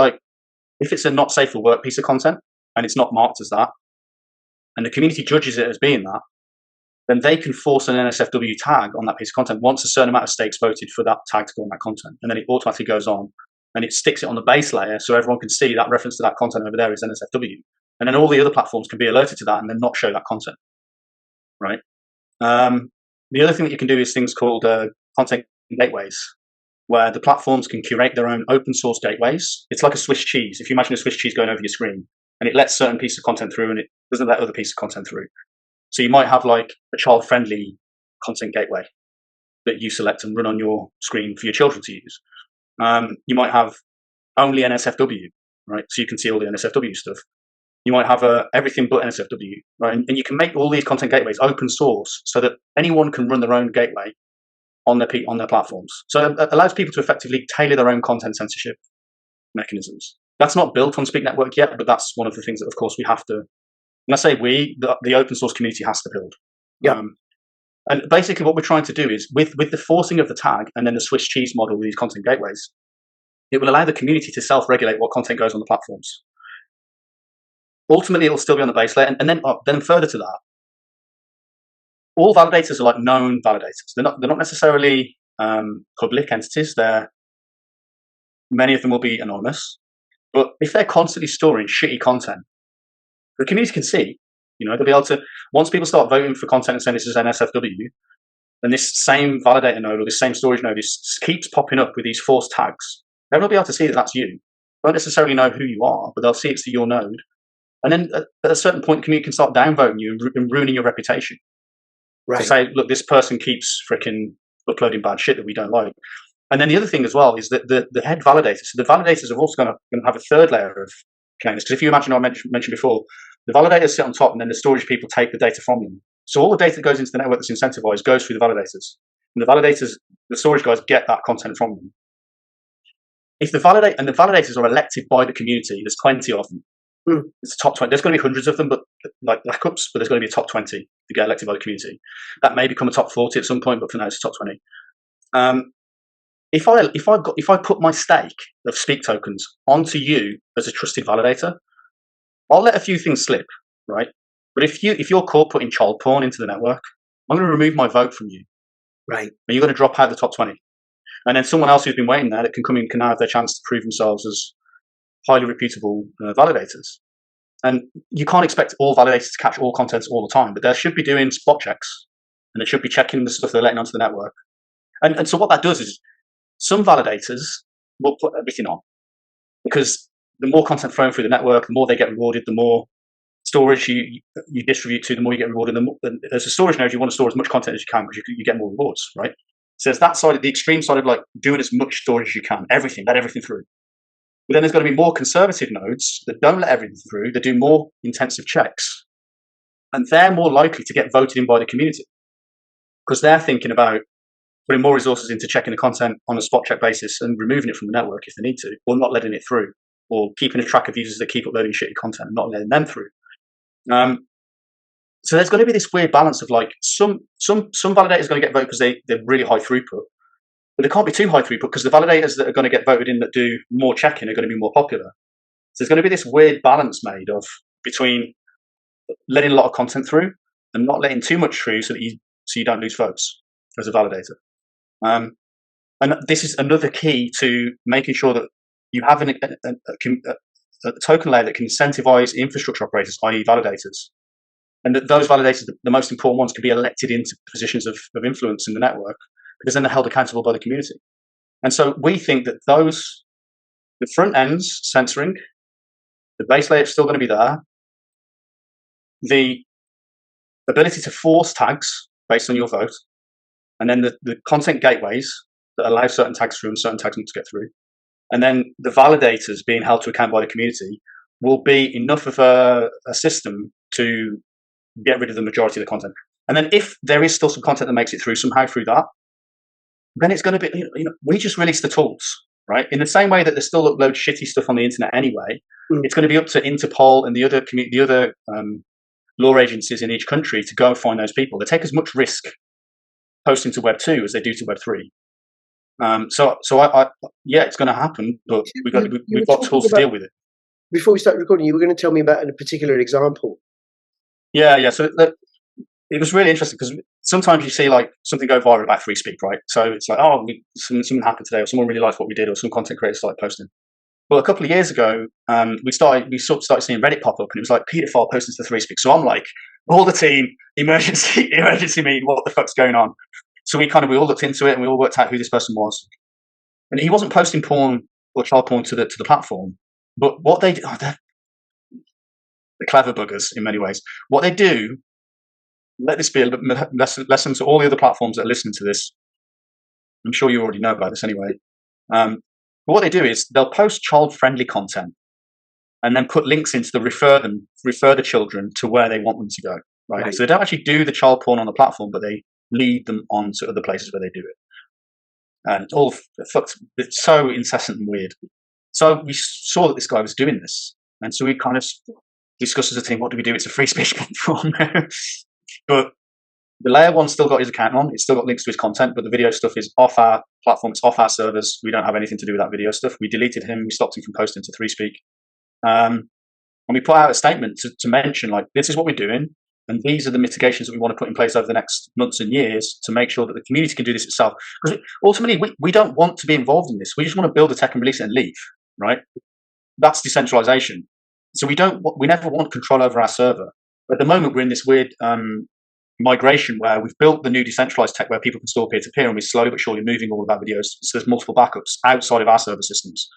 a not safe for work piece of content and it's not marked as that, and the community judges it as being that, then they can force an NSFW tag on that piece of content once a certain amount of stakes voted for that tag to go on that content. And then it automatically goes on and it sticks it on the base layer so everyone can see that reference to that content over there is NSFW. And then all the other platforms can be alerted to that and then not show that content, right? The other thing that you can do is things called content gateways, where the platforms can curate their own open source gateways. It's like a Swiss cheese. If you imagine a Swiss cheese going over your screen, and it lets certain pieces of content through and it doesn't let other pieces of content through. So you might have like a child-friendly content gateway that you select and run on your screen for your children to use. You might have only NSFW, right? So you can see all the NSFW stuff. You might have everything but NSFW, right? And you can make all these content gateways open source so that anyone can run their own gateway on their platforms. So it allows people to effectively tailor their own content censorship mechanisms. That's not built on Speak Network yet, but that's one of the things that, of course, we have to. When I say we, the open source community has to build. Yeah. And basically what we're trying to do is, with the forcing of the tag and then the Swiss cheese model with these content gateways, it will allow the community to self-regulate what content goes on the platforms. Ultimately, it will still be on the base layer. And then further to that, all validators are like known validators. They're not necessarily public entities. Many of them will be anonymous. But if they're constantly storing shitty content, the community can see, they'll be able to, once people start voting for content and saying this is NSFW, then this same validator node or this same storage node keeps popping up with these forced tags. Everyone will be able to see that that's you. They won't necessarily know who you are, but they'll see it's your node. And then at a certain point, the community can start downvoting you and ruining your reputation. Right. To say, look, this person keeps freaking uploading bad shit that we don't like. And then the other thing as well is that the head validators, so the validators are also going to have a third layer of containers. Because if you imagine, I mentioned before, the validators sit on top and then the storage people take the data from them. So all the data that goes into the network that's incentivized goes through the validators. And the storage guys get that content from them. If the validators are elected by the community, there's 20 of them. It's the top 20. There's going to be hundreds of them, but like backups, but there's going to be a top 20 to get elected by the community. That may become a top 40 at some point, but for now it's a top 20. If I put my stake of Speak tokens onto you as a trusted validator, I'll let a few things slip, right? But if you're caught putting child porn into the network, I'm going to remove my vote from you. Right. And you're going to drop out of the top 20. And then someone else who's been waiting there that can come in can now have their chance to prove themselves as highly reputable validators. And you can't expect all validators to catch all contents all the time, but they should be doing spot checks and they should be checking the stuff they're letting onto the network. And so what that does is some validators will put everything on because the more content thrown through the network, the more they get rewarded, the more storage you distribute to, the more you get rewarded. As a storage node, you want to store as much content as you can because you get more rewards, right? So there's that side, the extreme side of like doing as much storage as you can, let everything through. But then there's going to be more conservative nodes that don't let everything through, that do more intensive checks. And they're more likely to get voted in by the community because they're thinking about putting more resources into checking the content on a spot check basis and removing it from the network if they need to, or not letting it through, or keeping a track of users that keep uploading shitty content and not letting them through. So there's going to be this weird balance of like some validators are going to get voted because they're really high throughput, but they can't be too high throughput because the validators that are going to get voted in that do more checking are going to be more popular. So there's going to be this weird balance made of between letting a lot of content through and not letting too much through so you don't lose votes as a validator. And this is another key to making sure that you have a token layer that can incentivize infrastructure operators, i.e. validators. And that those validators, the most important ones, can be elected into positions of influence in the network because then they're held accountable by the community. And so we think that the front ends censoring, the base layer is still going to be there. The ability to force tags based on your vote, and then the content gateways that allow certain tags through and certain tags not to get through. And then the validators being held to account by the community will be enough of a system to get rid of the majority of the content. And then if there is still some content that makes it through somehow through that, then it's going to be, we just release the tools, right? In the same way that there's still upload shitty stuff on the internet anyway, it's going to be up to Interpol and the other law agencies in each country to go and find those people. They take as much risk posting to Web 2 as they do to Web 3. So it's going to happen, but we've got tools to deal with it. Before we start recording, you were going to tell me about a particular example. Yeah. So it was really interesting because sometimes you see like something go viral about free speech, right? So it's like, oh, something happened today, or someone really liked what we did, or some content creators started posting. Well, a couple of years ago, we sort of started seeing Reddit pop up, and it was like paedophile posting to free speech. So I'm like, all the team, emergency meeting, what the fuck's going on? So we all looked into it, and we all worked out who this person was. And he wasn't posting porn or child porn to the platform, but what they're clever buggers in many ways. What they do, let this be a lesson to all the other platforms that are listening to this. I'm sure you already know about this anyway. But what they do is they'll post child-friendly content and then put links into the refer the children to where they want them to go. Right? So they don't actually do the child porn on the platform, but they lead them on to other places where they do it. And it's so incessant and weird. So we saw that this guy was doing this. And so we kind of discussed as a team, what do we do? It's a free speech platform. But the layer one's still got his account on. It's still got links to his content, but the video stuff is off our platform. It's off our servers. We don't have anything to do with that video stuff. We deleted him. We stopped him from posting to free speak. And we put out a statement to mention, like, this is what we're doing. And these are the mitigations that we want to put in place over the next months and years to make sure that the community can do this itself. Because ultimately, we don't want to be involved in this. We just want to build a tech and release it and leave, right? That's decentralization. So we never want control over our server. But at the moment, we're in this weird migration where we've built the new decentralized tech where people can store peer-to-peer, and we're slowly but surely moving all of our videos. So there's multiple backups outside of our server systems.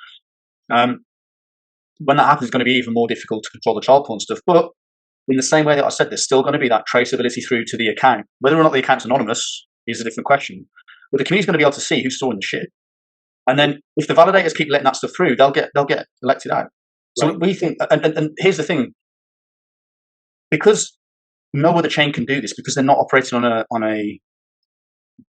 When that happens, it's going to be even more difficult to control the child porn stuff. But in the same way that I said, there's still going to be that traceability through to the account. Whether or not the account's anonymous is a different question. But the community's going to be able to see who's storing the shit. And then if the validators keep letting that stuff through, they'll get elected out. So we think, and here's the thing, because no other chain can do this, because they're not operating on a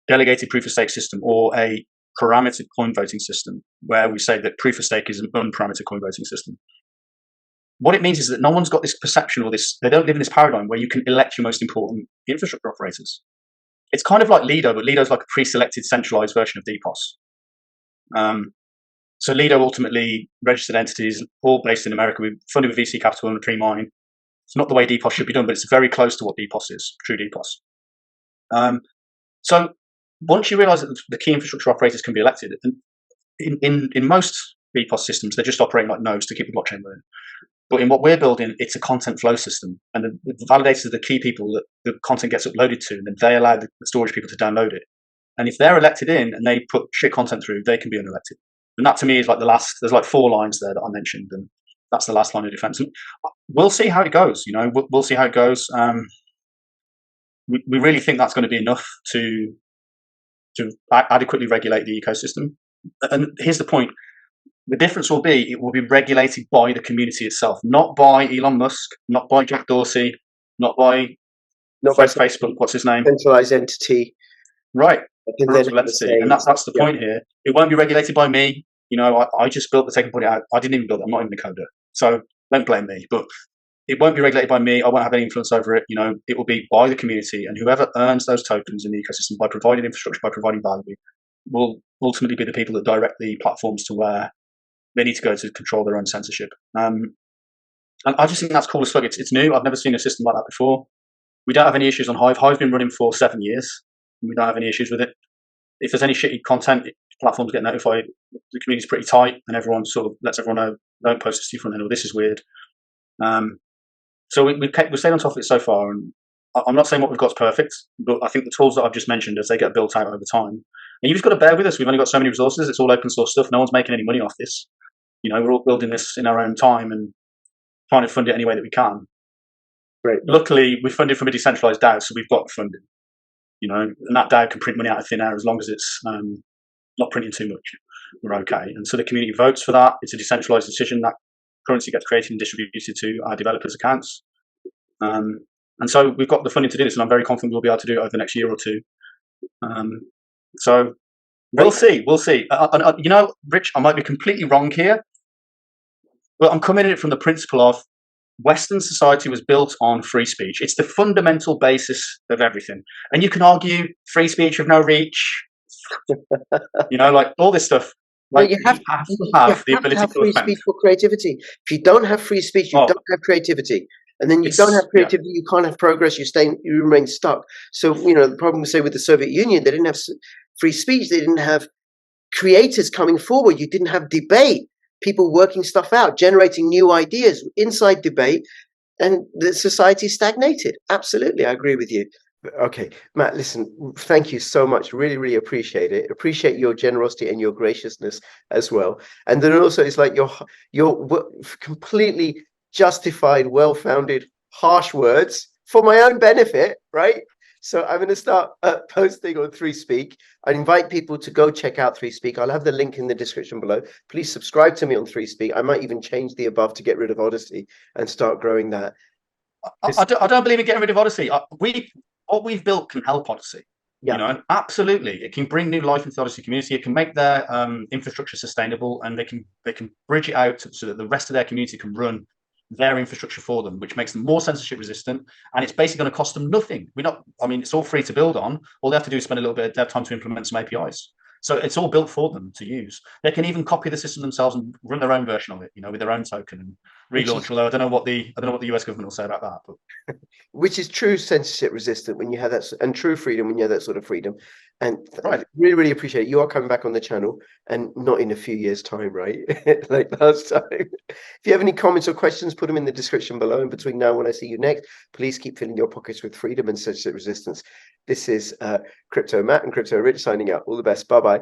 delegated proof of stake system or a parametered coin voting system, where we say that proof of stake is an unparametered coin voting system. What it means is that no one's got this perception or this, they don't live in this paradigm where you can elect your most important infrastructure operators. It's kind of like Lido, but Lido's like a pre-selected centralized version of DPoS. So Lido ultimately registered entities, all based in America. We're funded with VC capital and a tree mine. It's not the way DPoS should be done, but it's very close to what DPoS is, true DPoS. So once you realize that the key infrastructure operators can be elected, and in most DPoS systems, they're just operating like nodes to keep the blockchain running. But in what we're building, it's a content flow system. And the validators are the key people that the content gets uploaded to, and then they allow the storage people to download it. And if they're elected in and they put shit content through, they can be unelected. And that to me is like there's like 4 lines there that I mentioned, and that's the last line of defense. And we'll see how it goes, we'll see how it goes. We really think that's going to be enough to adequately regulate the ecosystem. And here's the point. The difference will be it will be regulated by the community itself, not by Elon Musk, not by Jack Dorsey, not by Facebook. What's his name? Centralized entity. Right. And that's the point here. It won't be regulated by me. I just built the tech and put it out. I didn't even build it. I'm not even a coder. So don't blame me. But it won't be regulated by me. I won't have any influence over it. It will be by the community, and whoever earns those tokens in the ecosystem by providing infrastructure, by providing value, will ultimately be the people that direct the platforms to where they need to go to control their own censorship. And I just think that's cool as fuck. It's new. I've never seen a system like that before. We don't have any issues on Hive. Hive's been running for 7 years, and we don't have any issues with it. If there's any shitty content, platforms get notified. The community's pretty tight, and everyone sort of lets everyone know, don't post this to your front end, or this is weird. So we've stayed on top of it so far, and I'm not saying what we've got is perfect, but I think the tools that I've just mentioned, as they get built out over time, and you've just got to bear with us. We've only got so many resources. It's all open source stuff. No one's making any money off this. We're all building this in our own time and trying to fund it any way that we can. Great. Luckily, we're funded from a decentralized DAO, so we've got funding. And that DAO can print money out of thin air as long as it's not printing too much. We're okay. And so the community votes for that. It's a decentralized decision. That currency gets created and distributed to our developers' accounts. And so we've got the funding to do this, and I'm very confident we'll be able to do it over the next year or two. So we'll see. Rich, I might be completely wrong here, but I'm coming at it from the principle of Western society was built on free speech. It's the fundamental basis of everything. And you can argue free speech with no reach, like all this stuff. Like, you have to have the ability to have free speech for creativity. If you don't have free speech, you don't have creativity. And then you don't have creativity, you can't have progress, you remain stuck. So, the problem, say, with the Soviet Union, they didn't have free speech, they didn't have creators coming forward, you didn't have debate, people working stuff out, generating new ideas inside debate, and the society stagnated. Absolutely, I agree with you. Okay, Matt, listen, thank you so much. Really, really appreciate it. Appreciate your generosity and your graciousness as well. And then also, it's like your completely justified, well-founded, harsh words for my own benefit, right? So I'm going to start posting on 3Speak. I invite people to go check out 3Speak. I'll have the link in the description below. Please subscribe to me on 3Speak. I might even change the above to get rid of Odyssey and start growing that. I don't believe in getting rid of Odyssey. What we've built can help Odyssey. And absolutely, it can bring new life into the Odyssey community. It can make their infrastructure sustainable, and they can bridge it out so that the rest of their community can run their infrastructure for them, which makes them more censorship resistant. And it's basically going to cost them nothing. It's all free to build on. All they have to do is spend a little bit of dev time to implement some APIs. So it's all built for them to use. They can even copy the system themselves and run their own version of it, with their own token and relaunch. Although I don't know what the US government will say about that. But which is true censorship resistant when you have that, and true freedom when you have that sort of freedom. And I really, really appreciate it. You are coming back on the channel, and not in a few years' time, right? Like last time. If you have any comments or questions, put them in the description below. And between now and when I see you next, please keep filling your pockets with freedom and censorship resistance. This is Crypto Matt and Crypto Rich signing out. All the best. Bye-bye.